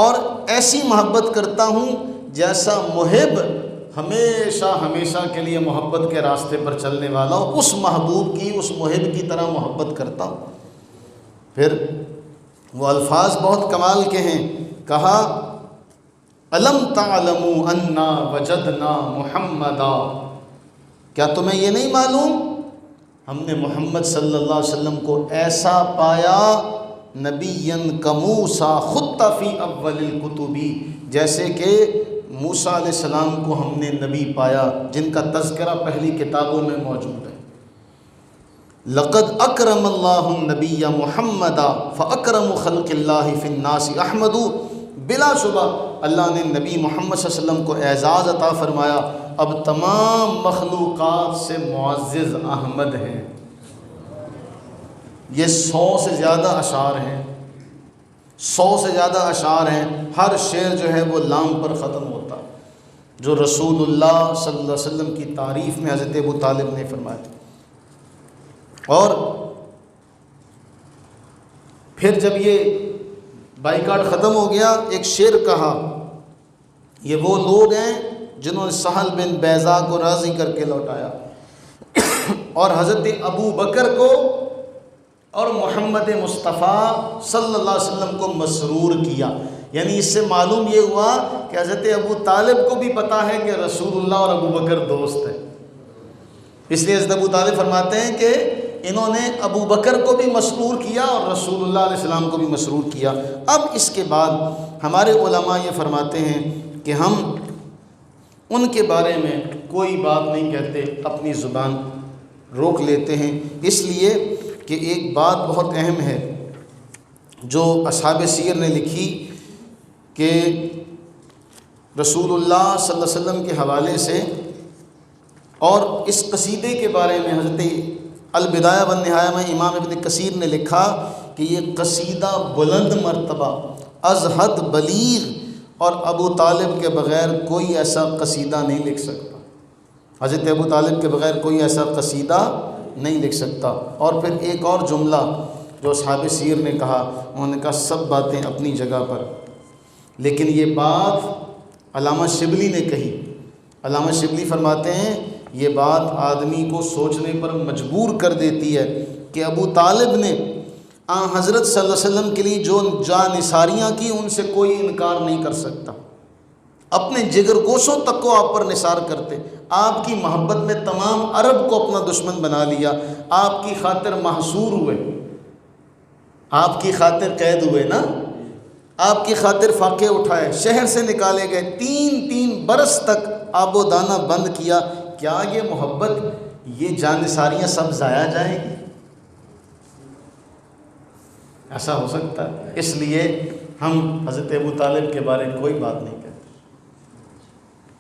اور ایسی محبت کرتا ہوں جیسا محب ہمیشہ ہمیشہ کے لیے محبت کے راستے پر چلنے والا ہو، اس محبوب کی، اس محب کی طرح محبت کرتا ہوں۔ پھر وہ الفاظ بہت کمال کے ہیں، کہا الم تعلموا انا وجدنا محمدا کیا تمہیں یہ نہیں معلوم ہم نے محمد صلی اللہ علیہ وسلم کو ایسا پایا نبیًا کموسیٰ خط فی اول الکتب، جیسے کہ موسیٰ علیہ السلام کو ہم نے نبی پایا جن کا تذکرہ پہلی کتابوں میں موجود ہے۔ لقد اکرم اللہ النبی محمدا فاکرم خلق اللہ فی الناس احمد، بلا شبہ اللہ نے نبی محمد صلی اللہ علیہ وسلم کو اعزاز عطا فرمایا، اب تمام مخلوقات سے معزز احمد ہیں۔ یہ 100 سے زیادہ اشعار ہیں، 100 سے زیادہ اشعار ہیں، ہر شعر جو ہے وہ لام پر ختم ہوتا، جو رسول اللہ صلی اللہ علیہ وسلم کی تعریف میں حضرت ابو طالب نے فرمایا تھا۔ اور پھر جب یہ بائیکاٹ ختم ہو گیا، ایک شعر کہا، یہ وہ لوگ ہیں جنہوں نے سہل بن بیضا کو راضی کر کے لوٹایا اور حضرت ابو بکر کو اور محمد مصطفیٰ صلی اللہ علیہ وسلم کو مسرور کیا۔ یعنی اس سے معلوم یہ ہوا کہ حضرت ابو طالب کو بھی پتہ ہے کہ رسول اللہ اور ابو بکر دوست ہیں، اس لیے حضرت ابو طالب فرماتے ہیں کہ انہوں نے ابو بکر کو بھی مسرور کیا اور رسول اللہ علیہ السلام کو بھی مسرور کیا۔ اب اس کے بعد ہمارے علماء یہ فرماتے ہیں کہ ہم ان کے بارے میں کوئی بات نہیں کہتے، اپنی زبان روک لیتے ہیں، اس لیے کہ ایک بات بہت اہم ہے جو اصحاب سیر نے لکھی کہ رسول اللہ صلی اللہ علیہ وسلم کے حوالے سے اور اس قصیدے کے بارے میں حضرت البدایہ والنہایہ میں امام ابن کثیر نے لکھا کہ یہ قصیدہ بلند مرتبہ، از حد بلیغ، اور ابو طالب کے بغیر کوئی ایسا قصیدہ نہیں لکھ سکتا، حضرت ابو طالب کے بغیر کوئی ایسا قصیدہ نہیں لکھ سکتا۔ اور پھر ایک اور جملہ جو اصحاب سیر نے کہا، انہوں نے کہا سب باتیں اپنی جگہ پر، لیکن یہ بات علامہ شبلی نے کہی۔ علامہ شبلی فرماتے ہیں یہ بات آدمی کو سوچنے پر مجبور کر دیتی ہے کہ ابو طالب نے حضرت صلی اللہ علیہ وسلم کے لیے جو جانثاریاں کی ان سے کوئی انکار نہیں کر سکتا، اپنے جگر گوشوں تک کو آپ پر نثار کرتے، آپ کی محبت میں تمام عرب کو اپنا دشمن بنا لیا، آپ کی خاطر محصور ہوئے، آپ کی خاطر قید ہوئے نا، آپ کی خاطر فاقے اٹھائے، شہر سے نکالے گئے، 3 برس تک آب و دانہ بند کیا، کیا یہ محبت، یہ جانثاریاں سب ضائع جائیں گی؟ ایسا ہو سکتا ہے؟ اس لیے ہم حضرت ابو طالب کے بارے میں کوئی بات نہیں کہتے۔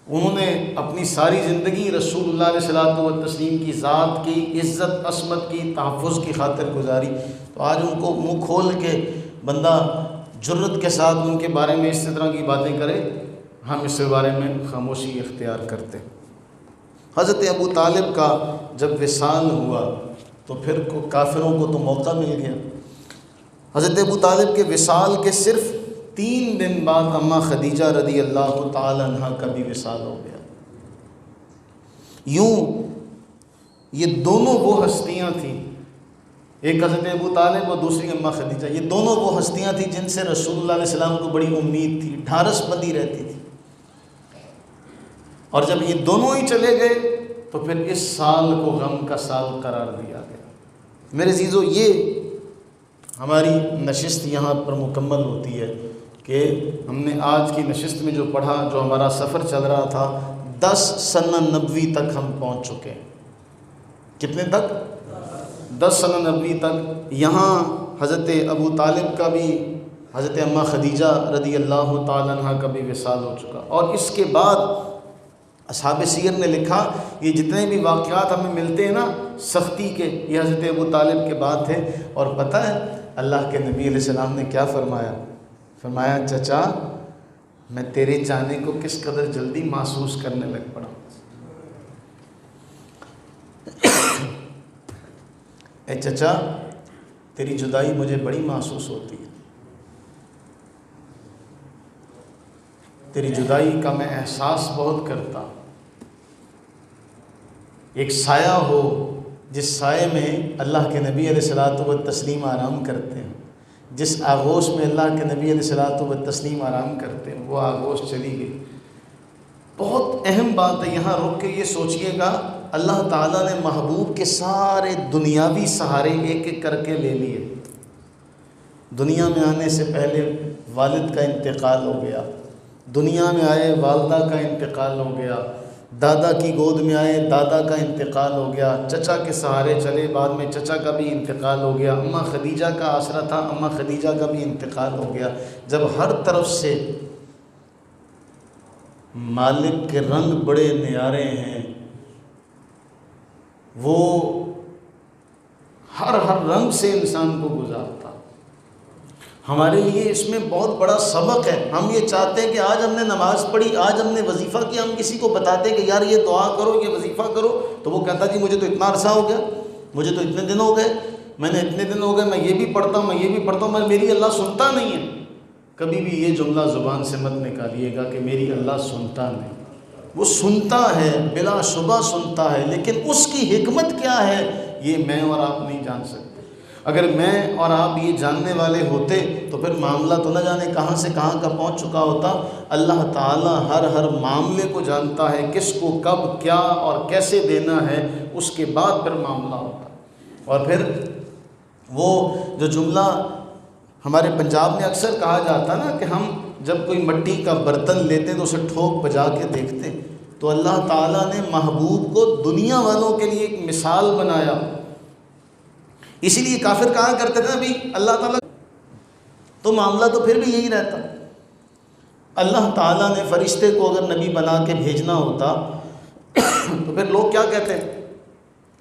انہوں نے اپنی ساری زندگی رسول اللہ علیہ الصلوۃ والتسلیم کی ذات کی عزت عصمت کی تحفظ کی خاطر گزاری، تو آج ان کو منہ کھول کے بندہ جرت کے ساتھ ان کے بارے میں اس طرح کی باتیں کرے، ہم اس کے بارے میں خاموشی اختیار کرتے۔ حضرت ابو طالب کا جب وصال ہوا تو پھر کافروں کو تو موقع مل گیا۔ حضرت ابو طالب کے وصال کے صرف 3 دن بعد اماں خدیجہ رضی اللہ تعالی عنہ کا بھی وصال ہو گیا۔ یوں یہ دونوں وہ ہستیاں تھیں، ایک حضرت ابو طالب اور دوسری اماں خدیجہ، یہ دونوں وہ ہستیاں تھیں جن سے رسول اللہ علیہ السلام کو بڑی امید تھی، ڈھارس بندی رہتی تھی، اور جب یہ دونوں ہی چلے گئے تو پھر اس سال کو غم کا سال قرار دیا گیا۔ میرے عزیزو، یہ ہماری نشست یہاں پر مکمل ہوتی ہے کہ ہم نے آج کی نشست میں جو پڑھا، جو ہمارا سفر چل رہا تھا، 10 سنہ نبوی تک ہم پہنچ چکے ہیں۔ کتنے تک؟ 10 سنہ نبوی تک۔ یہاں حضرت ابو طالب کا بھی، حضرت اماں خدیجہ رضی اللہ تعالیٰ عنہ کا بھی وصال ہو چکا، اور اس کے بعد اصحاب سیر نے لکھا یہ جتنے بھی واقعات ہمیں ملتے ہیں نا سختی کے، یہ حضرت ابو طالب کے بعد تھے۔ اور پتہ ہے اللہ کے نبی علیہ السلام نے کیا فرمایا؟ فرمایا چچا میں تیرے جانے کو کس قدر جلدی محسوس کرنے لگ پڑا۔ اے چچا تیری جدائی مجھے بڑی محسوس ہوتی ہے، تیری جدائی کا میں احساس بہت کرتا ہوں۔ ایک سایہ ہو جس سائے میں اللہ کے نبی علیہ الصلوۃ والتسلیم آرام کرتے ہیں، جس آغوش میں اللہ کے نبی علیہ الصلوۃ والتسلیم آرام کرتے ہیں، وہ آغوش چلی گئی۔ بہت اہم بات ہے، یہاں رک کے یہ سوچئے گا اللہ تعالیٰ نے محبوب کے سارے دنیاوی سہارے ایک ایک کر کے لے لیے۔ دنیا میں آنے سے پہلے والد کا انتقال ہو گیا، دنیا میں آئے والدہ کا انتقال ہو گیا، دادا کی گود میں آئے دادا کا انتقال ہو گیا، چچا کے سہارے چلے، بعد میں چچا کا بھی انتقال ہو گیا، اماں خدیجہ کا آسرا تھا، اماں خدیجہ کا بھی انتقال ہو گیا۔ جب ہر طرف سے مالک کے رنگ بڑے نیارے ہیں، وہ ہر رنگ سے انسان کو گزارتا۔ ہمارے لیے اس میں بہت بڑا سبق ہے۔ ہم یہ چاہتے ہیں کہ آج ہم نے نماز پڑھی، آج ہم نے وظیفہ کیا، ہم کسی کو بتاتے ہیں کہ یار یہ دعا کرو، یہ وظیفہ کرو، تو وہ کہتا جی مجھے تو اتنا عرصہ ہو گیا، مجھے تو اتنے دن ہو گئے، میں نے اتنے دن ہو گئے، میں یہ بھی پڑھتا ہوں، میں یہ بھی پڑھتا ہوں، میری اللہ سنتا نہیں ہے۔ کبھی بھی یہ جملہ زبان سے مت نکالیے گا کہ میری اللہ سنتا نہیں۔ وہ سنتا ہے، بلا شبہ سنتا ہے، لیکن اس کی حکمت کیا ہے یہ میں اور آپ نہیں جان سکتے۔ اگر میں اور آپ یہ جاننے والے ہوتے تو پھر معاملہ تو نہ جانے کہاں سے کہاں کا پہنچ چکا ہوتا۔ اللہ تعالیٰ ہر معاملے کو جانتا ہے، کس کو کب کیا اور کیسے دینا ہے، اس کے بعد پھر معاملہ ہوتا۔ اور پھر وہ جو جملہ ہمارے پنجاب میں اکثر کہا جاتا نا کہ ہم جب کوئی مٹی کا برتن لیتے تو اسے ٹھوک بجا کے دیکھتے، تو اللہ تعالیٰ نے محبوب کو دنیا والوں کے لیے ایک مثال بنایا۔ اسی لیے کافر کہا کرتے تھے بھی اللہ تعالیٰ، تو معاملہ تو پھر بھی یہی رہتا۔ اللہ تعالیٰ نے فرشتے کو اگر نبی بنا کے بھیجنا ہوتا تو پھر لوگ کیا کہتے؟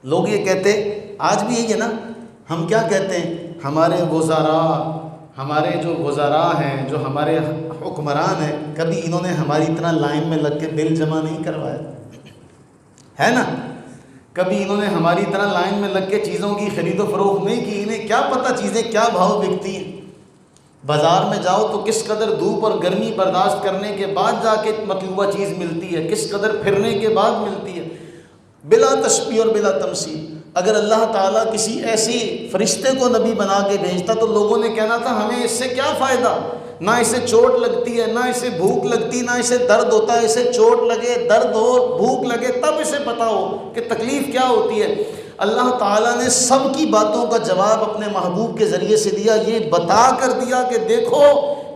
لوگ یہ کہتے، آج بھی یہی ہے نا، ہم کیا کہتے ہیں، ہمارے وزراء ہیں، جو ہمارے حکمران ہیں، کبھی انہوں نے ہماری طرح لائن میں لگ کے بل جمع نہیں کروایا ہے نا، کبھی انہوں نے ہماری طرح لائن میں لگ کے چیزوں کی خرید و فروخت نہیں کی۔ انہیں کیا پتہ چیزیں کیا بھاؤ بکتی ہیں۔ بازار میں جاؤ تو کس قدر دھوپ اور گرمی برداشت کرنے کے بعد جا کے مطلوبہ چیز ملتی ہے، کس قدر پھرنے کے بعد ملتی ہے، بلا تشبیہ اور بلا تمثیل۔ اگر اللہ تعالیٰ کسی ایسی فرشتے کو نبی بنا کے بھیجتا تو لوگوں نے کہنا تھا ہمیں اس سے کیا فائدہ، نہ اسے چوٹ لگتی ہے، نہ اسے بھوک لگتی، نہ اسے درد ہوتا ہے، اسے چوٹ لگے، درد ہو، بھوک لگے تب اسے پتہ ہو کہ تکلیف کیا ہوتی ہے۔ اللہ تعالیٰ نے سب کی باتوں کا جواب اپنے محبوب کے ذریعے سے دیا، یہ بتا کر دیا کہ دیکھو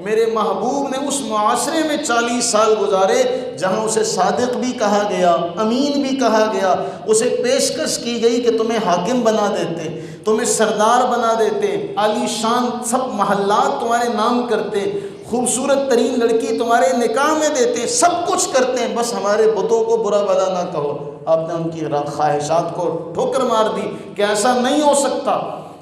میرے محبوب نے اس معاشرے میں 40 سال گزارے جہاں اسے صادق بھی کہا گیا، امین بھی کہا گیا، اسے پیشکش کی گئی کہ تمہیں حاکم بنا دیتے، تمہیں سردار بنا دیتے، عالی شان سب محلات تمہارے نام کرتے، خوبصورت ترین لڑکی تمہارے نکاح میں دیتے، سب کچھ کرتے ہیں، بس ہمارے بتوں کو برا بھلا نہ کہو۔ آپ نے ان کی خواہشات کو ٹھوکر مار دی کہ ایسا نہیں ہو سکتا،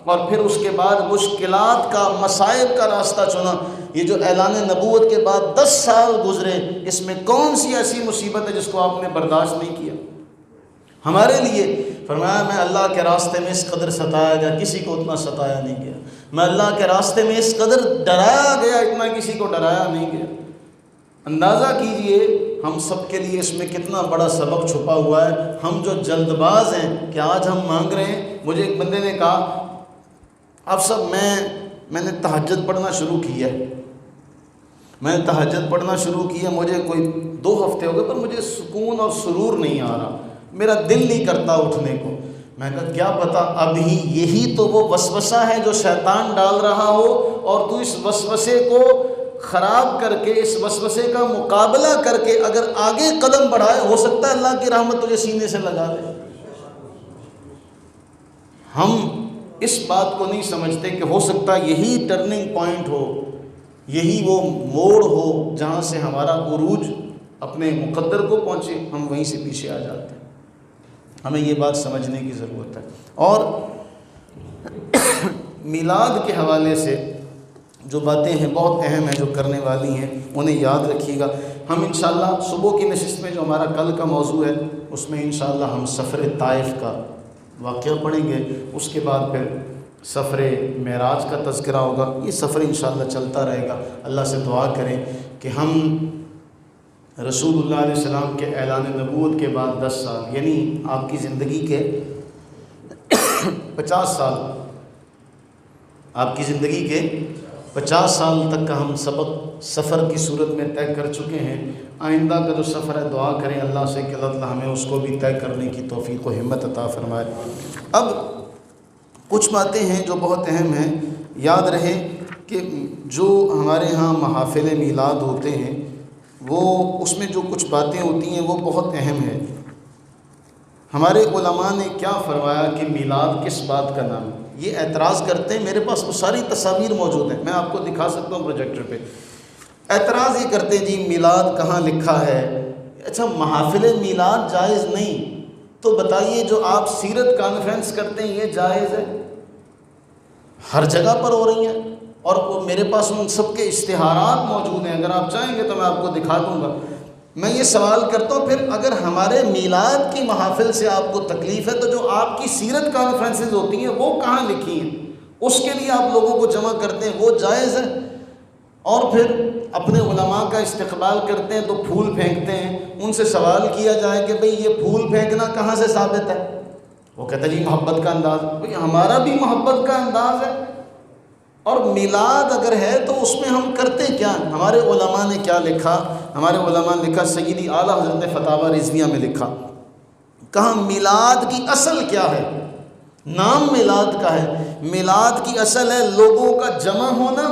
اور پھر اس کے بعد مشکلات کا، مصائب کا راستہ چنا۔ یہ جو اعلان نبوت کے بعد 10 سال گزرے، اس میں کون سی ایسی مصیبت ہے جس کو آپ نے برداشت نہیں کیا؟ ہمارے لیے فرمایا میں اللہ کے راستے میں اس قدر ستایا گیا، کسی کو اتنا ستایا نہیں گیا، میں اللہ کے راستے میں اس قدر ڈرایا گیا، اتنا کسی کو ڈرایا نہیں گیا۔ اندازہ کیجئے ہم سب کے لیے اس میں کتنا بڑا سبق چھپا ہوا ہے۔ ہم جو جلد باز ہیں کہ آج ہم مانگ رہے ہیں، مجھے ایک بندے نے کہا اب سب میں نے تہجد پڑھنا شروع کیا ہے، میں نے تہجد پڑھنا شروع کیا، مجھے کوئی 2 ہفتے ہو گئے، پر مجھے سکون اور سرور نہیں آ رہا، میرا دل نہیں کرتا اٹھنے کو۔ میں کہا کیا پتا ابھی یہی تو وہ وسوسہ ہے جو شیطان ڈال رہا ہو، اور تو اس وسوسے کو خراب کر کے، اس وسوسے کا مقابلہ کر کے اگر آگے قدم بڑھائے، ہو سکتا ہے اللہ کی رحمت تجھے سینے سے لگا دے۔ ہم اس بات کو نہیں سمجھتے کہ ہو سکتا ہے یہی ٹرننگ پوائنٹ ہو، یہی وہ موڑ ہو جہاں سے ہمارا عروج اپنے مقدر کو پہنچے، ہم وہیں سے پیچھے آ جاتے ہیں۔ ہمیں یہ بات سمجھنے کی ضرورت ہے۔ اور میلاد کے حوالے سے جو باتیں ہیں بہت اہم ہیں، جو کرنے والی ہیں، انہیں یاد رکھیے گا۔ ہم انشاءاللہ صبح کی نشست میں جو ہمارا کل کا موضوع ہے، اس میں انشاءاللہ ہم سفر طائف کا واقعہ پڑھیں گے، اس کے بعد پھر سفر معراج کا تذکرہ ہوگا۔ یہ سفر انشاءاللہ چلتا رہے گا۔ اللہ سے دعا کریں کہ ہم رسول اللہ علیہ السلام کے اعلان نبوت کے بعد 10 سال، یعنی آپ کی زندگی کے 50 سال، آپ کی زندگی کے 50 سال تک کا ہم سبق سفر کی صورت میں طے کر چکے ہیں. آئندہ کا جو سفر ہے دعا کریں اللہ سے کہ اللہ ہمیں اس کو بھی طے کرنے کی توفیق و ہمت عطا فرمائے. اب کچھ باتیں ہیں جو بہت اہم ہیں. یاد رہے کہ جو ہمارے ہاں محافل میلاد ہوتے ہیں وہ اس میں جو کچھ باتیں ہوتی ہیں وہ بہت اہم ہیں. ہمارے علماء نے کیا فرمایا کہ میلاد کس بات کا نام ہے. یہ اعتراض کرتے ہیں، میرے پاس وہ ساری تصاویر موجود ہیں، میں آپ کو دکھا سکتا ہوں پروجیکٹر پہ. اعتراض یہ کرتے ہیں جی میلاد کہاں لکھا ہے. اچھا محافل میلاد جائز نہیں تو بتائیے جو آپ سیرت کانفرنس کرتے ہیں یہ جائز ہے؟ ہر جگہ پر ہو رہی ہیں اور میرے پاس ان سب کے اشتہارات موجود ہیں، اگر آپ چاہیں گے تو میں آپ کو دکھا دوں گا. میں یہ سوال کرتا ہوں پھر اگر ہمارے میلاد کی محافل سے آپ کو تکلیف ہے تو جو آپ کی سیرت کانفرنسز ہوتی ہیں وہ کہاں لکھی ہیں؟ اس کے لیے آپ لوگوں کو جمع کرتے ہیں، وہ جائز ہے. اور پھر اپنے علماء کا استقبال کرتے ہیں تو پھول پھینکتے ہیں. ان سے سوال کیا جائے کہ بھئی یہ پھول پھینکنا کہاں سے ثابت ہے؟ وہ کہتا ہے جی محبت کا انداز. بھئی ہمارا بھی محبت کا انداز ہے اور میلاد اگر ہے تو اس میں ہم کرتے کیا؟ ہمارے علماء نے کیا لکھا؟ ہمارے علماء نے لکھا، سیدی اعلیٰ حضرت نے فتاوی رضویہ میں لکھا، کہا میلاد کی اصل کیا ہے؟ نام میلاد کا ہے، میلاد کی اصل ہے لوگوں کا جمع ہونا،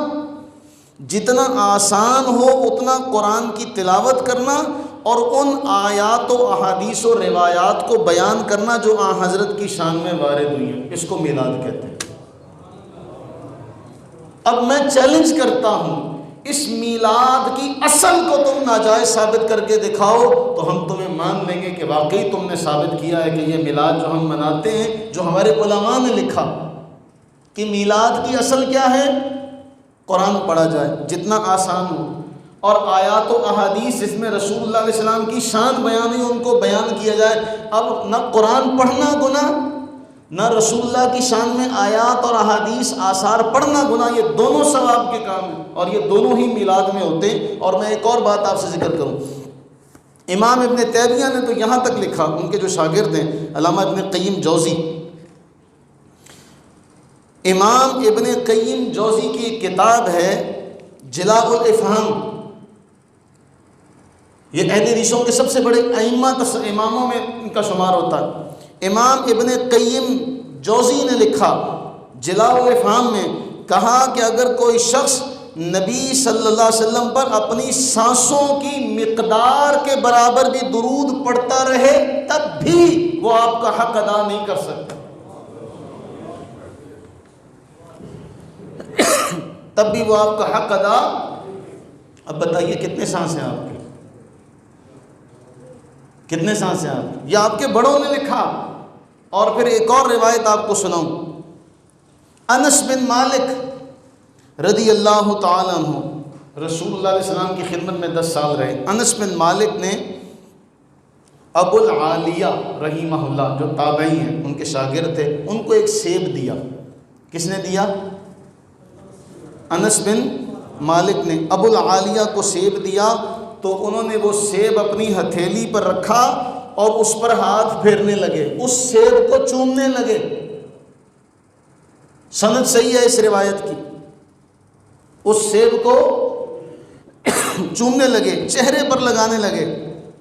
جتنا آسان ہو اتنا قرآن کی تلاوت کرنا اور ان آیات و احادیث و روایات کو بیان کرنا جو آن حضرت کی شان میں وارد ہوئی ہیں. اس کو میلاد کہتے ہیں. اب میں چیلنج کرتا ہوں اس میلاد کی اصل کو تم ناجائز ثابت کر کے دکھاؤ تو ہم تمہیں مان لیں گے کہ واقعی تم نے ثابت کیا ہے کہ یہ میلاد جو ہم مناتے ہیں جو ہمارے علماء نے لکھا کہ میلاد کی اصل کیا ہے؟ قرآن پڑھا جائے جتنا آسان ہو اور آیات و احادیث جس میں رسول اللہ علیہ السلام کی شان بیان ہے ان کو بیان کیا جائے. اب نہ قرآن پڑھنا گناہ، نہ رسول اللہ کی شان میں آیات اور احادیث آثار پڑھنا گناہ، یہ دونوں ثواب کے کام ہیں اور یہ دونوں ہی میلاد میں ہوتے ہیں. اور میں ایک اور بات آپ سے ذکر کروں، امام ابن تیمیہ نے تو یہاں تک لکھا، ان کے جو شاگرد ہیں علامہ ابن قیم جوزی، امام ابن قیم جوزی کی ایک کتاب ہے جلاء الافہام، یہ اہل حدیثوں کے سب سے بڑے اماموں میں ان کا شمار ہوتا ہے. امام ابن قیم جوزی نے لکھا جلاء الافہام میں، کہا کہ اگر کوئی شخص نبی صلی اللہ علیہ وسلم پر اپنی سانسوں کی مقدار کے برابر بھی درود پڑھتا رہے تب بھی وہ آپ کا حق ادا نہیں کر سکتا. تب بھی وہ آپ کا حق ادا. اب بتائیے کتنے سانس ہیں آپ کے؟ کتنے سانس ہیں آپ؟ یہ آپ کے بڑوں نے لکھا. اور پھر ایک اور روایت آپ کو سناؤں، انس بن مالک رضی اللہ تعالیٰ عنہ رسول اللہ علیہ السلام کی خدمت میں 10 سال رہے. انس بن مالک نے ابو العالیہ رحمہ اللہ جو تابعی ہیں ان کے شاگرد تھے، ان کو ایک سیب دیا. کس نے دیا؟ انس بن مالک نے ابو العالیہ کو سیب دیا تو انہوں نے وہ سیب اپنی ہتھیلی پر رکھا اور اس پر ہاتھ پھیرنے لگے، اس سیب کو چومنے لگے. سند صحیح ہے اس روایت کی. اس سیب کو چومنے لگے، چہرے پر لگانے لگے.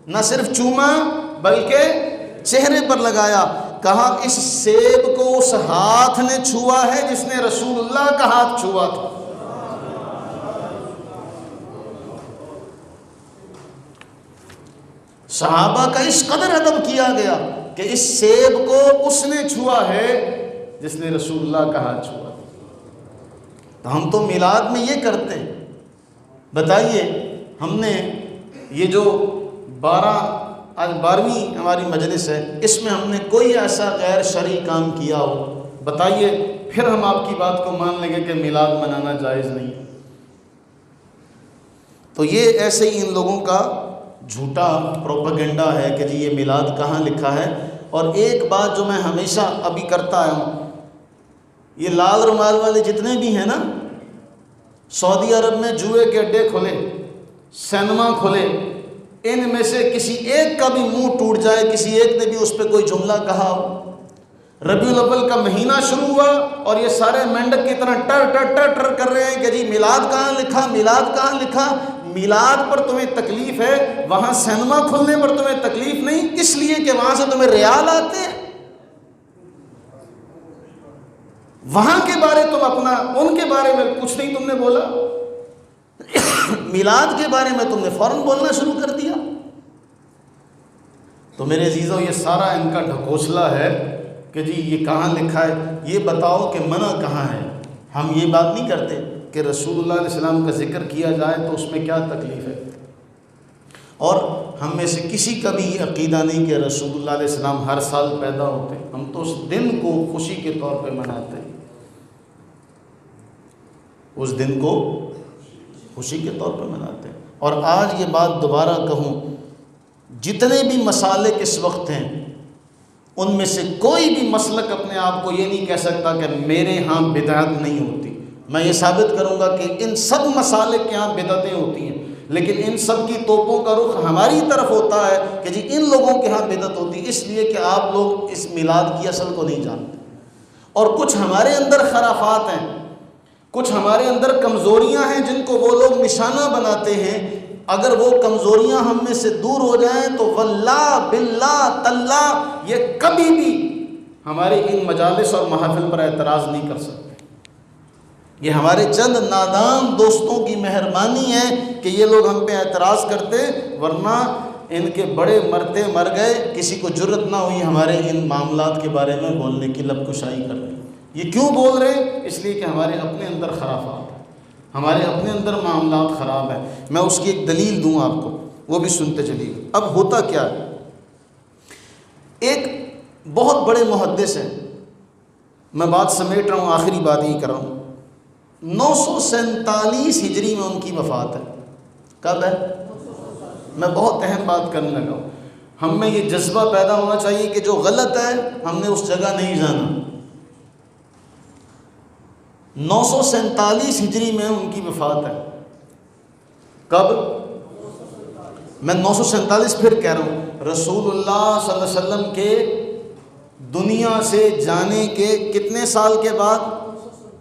نہ صرف چوما بلکہ چہرے پر لگایا. کہا اس سیب کو اس ہاتھ نے چھوا ہے جس نے رسول اللہ کا ہاتھ چھوا تھا. صحابہ کا اس قدر ادب کیا گیا کہ اس سیب کو اس نے چھوا ہے جس نے رسول اللہ کا ہاتھ چھوا. تو ہم تو میلاد میں یہ کرتے ہیں. بتائیے ہم نے یہ جو 12ویں ہماری مجلس ہے اس میں ہم نے کوئی ایسا غیر شرعی کام کیا ہو؟ بتائیے پھر ہم آپ کی بات کو مان لیں گے کہ میلاد منانا جائز نہیں. تو یہ ایسے ہی ان لوگوں کا جھوٹا پروپیگنڈا ہے کہ جی یہ میلاد کہاں لکھا ہے. اور ایک بات جو میں ہمیشہ ابھی کرتا آیا ہوں، یہ لال رومال والے جتنے بھی ہیں نا، سعودی عرب میں جوئے کے اڈے کھلے، سینما کھلے، ان میں سے کسی ایک کا بھی منہ ٹوٹ جائے، کسی ایک نے بھی اس پہ کوئی جملہ کہا ہو ربیع الاول کا مہینہ شروع ہوا اور یہ سارے مینڈک کی طرح ٹر ٹر ٹر ٹر کر رہے ہیں کہ جی میلاد کہاں لکھا، میلاد کہاں لکھا۔ میلاد پر تمہیں تکلیف ہے، وہاں سینما کھلنے پر تمہیں تکلیف نہیں، اس لیے کہ وہاں سے تمہیں ریال آتے ہیں۔ وہاں کے بارے تم اپنا، ان کے بارے میں کچھ نہیں تم نے بولا، میلاد کے بارے میں تم نے فوراً بولنا شروع کر دیا۔ تو میرے عزیزوں، یہ سارا ان کا ڈھکوسلا ہے کہ جی یہ کہاں لکھا ہے، یہ بتاؤ کہ منع کہاں ہے۔ ہم یہ بات نہیں کرتے کہ رسول اللہ علیہ السلام کا ذکر کیا جائے تو اس میں کیا تکلیف ہے، اور ہم میں سے کسی کا بھی یہ عقیدہ نہیں کہ رسول اللہ علیہ السلام ہر سال پیدا ہوتے، ہم تو اس دن کو خوشی کے طور پہ مناتے ہیں، اس دن کو خوشی کے طور پہ مناتے ہیں۔ اور آج یہ بات دوبارہ کہوں، جتنے بھی مسالک اس وقت ہیں ان میں سے کوئی بھی مسلک اپنے آپ کو یہ نہیں کہہ سکتا کہ میرے ہاں بدعت نہیں ہوتی۔ میں یہ ثابت کروں گا کہ ان سب مسالک کے ہاں بدعتیں ہوتی ہیں، لیکن ان سب کی توپوں کا رخ ہماری طرف ہوتا ہے کہ جی ان لوگوں کے ہاں بدعت ہوتی، اس لیے کہ آپ لوگ اس میلاد کی اصل کو نہیں جانتے، اور کچھ ہمارے اندر خرافات ہیں، کچھ ہمارے اندر کمزوریاں ہیں جن کو وہ لوگ نشانہ بناتے ہیں۔ اگر وہ کمزوریاں ہم میں سے دور ہو جائیں تو واللہ باللہ تاللہ یہ کبھی بھی ہمارے ان مجالس اور محافل پر اعتراض نہیں کر سکتے۔ یہ ہمارے چند نادان دوستوں کی مہربانی ہے کہ یہ لوگ ہم پہ اعتراض کرتے، ورنہ ان کے بڑے مرتے مر گئے، کسی کو جرت نہ ہوئی ہمارے ان معاملات کے بارے میں بولنے کی، لب کشائی کرنے۔ یہ کیوں بول رہے ہیں؟ اس لیے کہ ہمارے اپنے اندر خرافات ہیں، ہمارے اپنے اندر معاملات خراب ہیں۔ میں اس کی ایک دلیل دوں آپ کو، وہ بھی سنتے چلیے۔ اب ہوتا کیا ہے، ایک بہت بڑے محدث ہیں، میں بات سمیٹ رہا ہوں، آخری بات ہی کر رہا ہوں، 947 ہجری میں ان کی وفات ہے۔ کب ہے؟ میں بہت اہم بات کرنے لگا ہوں۔ ہم میں یہ جذبہ پیدا ہونا چاہیے کہ جو غلط ہے ہم نے اس جگہ نہیں جانا۔ 947 ہجری میں ان کی وفات ہے۔ کب؟ میں 947 پھر کہہ رہا ہوں، رسول اللہ صلی اللہ علیہ وسلم کے دنیا سے جانے کے کتنے سال کے بعد؟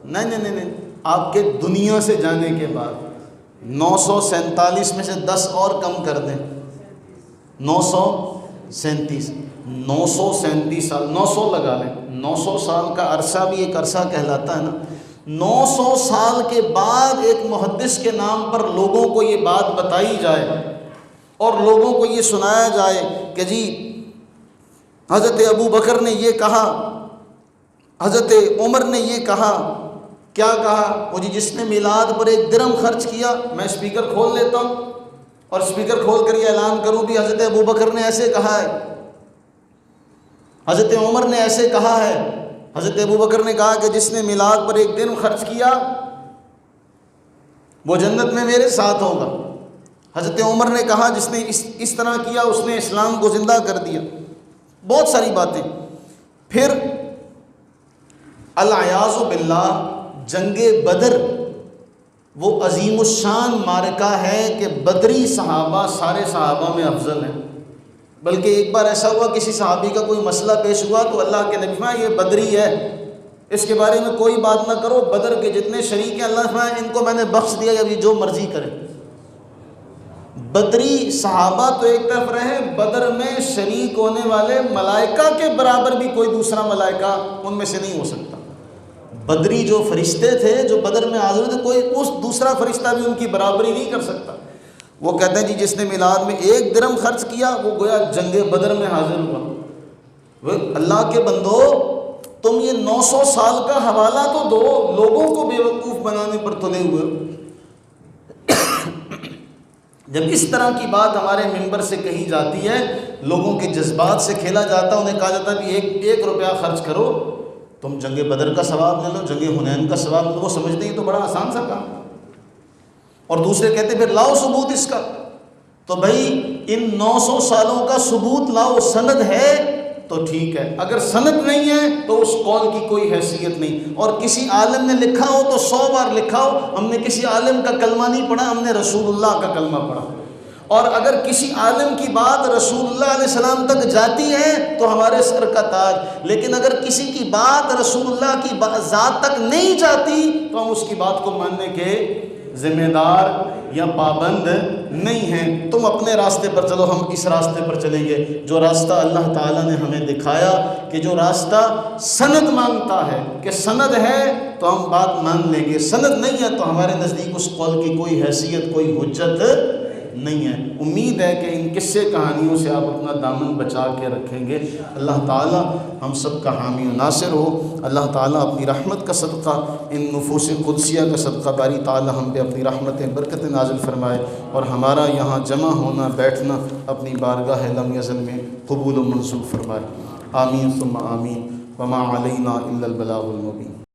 نہیں، آپ کے دنیا سے جانے کے بعد 947 میں سے 10 اور کم کر دیں، 937 سال، 900 لگا لیں، 900 سال کا عرصہ بھی ایک عرصہ کہلاتا ہے نا۔ 900 سال کے بعد ایک محدث کے نام پر لوگوں کو یہ بات بتائی جائے اور لوگوں کو یہ سنایا جائے کہ جی حضرت ابو بکر نے یہ کہا، حضرت عمر نے یہ کہا، کیا کہا؟ وہ جی جس نے میلاد پر 1 درہم خرچ کیا، میں اسپیکر کھول لیتا ہوں اور اسپیکر کھول کر یہ اعلان کروں بھی حضرت ابو بکر نے ایسے کہا ہے، حضرت عمر نے ایسے کہا ہے۔ حضرت ابو بکر نے کہا کہ جس نے میلاد پر 1 درہم خرچ کیا وہ جنت میں میرے ساتھ ہوگا۔ حضرت عمر نے کہا جس نے اس طرح کیا اس نے اسلام کو زندہ کر دیا۔ بہت ساری باتیں۔ پھر العیاذ باللہ جنگ بدر وہ عظیم الشان معرکہ ہے کہ بدری صحابہ سارے صحابہ میں افضل ہیں، بلکہ ایک بار ایسا ہوا کسی صحابی کا کوئی مسئلہ پیش ہوا تو اللہ کے نبی فرمایا یہ بدری ہے، اس کے بارے میں کوئی بات نہ کرو، بدر کے جتنے شریک ہیں اللہ فرمایا ان کو میں نے بخش دیا، ابھی جو مرضی کرے۔ بدری صحابہ تو ایک طرف رہے، بدر میں شریک ہونے والے ملائکہ کے برابر بھی کوئی دوسرا ملائکہ ان میں سے نہیں ہو سکتا۔ بدری جو فرشتے تھے جو بدر میں حاضر تھے، کوئی اس دوسرا فرشتہ بھی ان کی برابری نہیں کر سکتا۔ وہ کہتے ہیں جی جس نے میلاد میں 1 درہم خرچ کیا وہ گویا جنگ بدر میں حاضر ہوا۔ وہ اللہ کے بندو، تم یہ 900 سال کا حوالہ تو دو، لوگوں کو بے وقوف بنانے پر تلے ہوئے ہو۔ جب اس طرح کی بات ہمارے منبر سے کہی جاتی ہے، لوگوں کے جذبات سے کھیلا جاتا ہے، انہیں کہا جاتا ہے کہ 1 روپیہ خرچ کرو، تم جنگ بدر کا ثواب لے لو، جنگ حنین کا ثواب لے لو۔ وہ سمجھتے ہیں تو بڑا آسان سا کام، اور دوسرے کہتے ہیں پھر لاؤ ثبوت اس کا۔ تو بھائی ان 900 سالوں کا ثبوت لاؤ، سند ہے تو ٹھیک ہے، اگر سند نہیں ہے تو اس قول کی کوئی حیثیت نہیں۔ اور کسی عالم نے لکھا ہو تو 100 بار لکھا ہو، ہم نے کسی عالم کا کلمہ نہیں پڑھا، ہم نے رسول اللہ کا کلمہ پڑھا۔ اور اگر کسی عالم کی بات رسول اللہ علیہ السلام تک جاتی ہے تو ہمارے سر کا تاج، لیکن اگر کسی کی بات رسول اللہ کی ذات تک نہیں جاتی تو ہم اس کی بات کو ماننے کے ذمہ دار یا پابند نہیں ہیں۔ تم اپنے راستے پر چلو، ہم اس راستے پر چلیں گے جو راستہ اللہ تعالیٰ نے ہمیں دکھایا، کہ جو راستہ سند مانگتا ہے، کہ سند ہے تو ہم بات مان لیں گے، سند نہیں ہے تو ہمارے نزدیک اس قول کی کوئی حیثیت، کوئی حجت نہیں ہے۔ امید ہے کہ ان قصے کہانیوں سے آپ اپنا دامن بچا کے رکھیں گے۔ اللہ تعالیٰ ہم سب کا حامی و ناصر ہو۔ اللہ تعالیٰ اپنی رحمت کا صدقہ، ان نفوس قدسیہ کا صدقہ باری تعالیٰ ہم پہ اپنی رحمتیں برکتیں نازل فرمائے، اور ہمارا یہاں جمع ہونا بیٹھنا اپنی بارگاہ لم یزل میں قبول و منظور فرمائے۔ آمین ثم آمین۔ وما علینا الا البلاغ المبین۔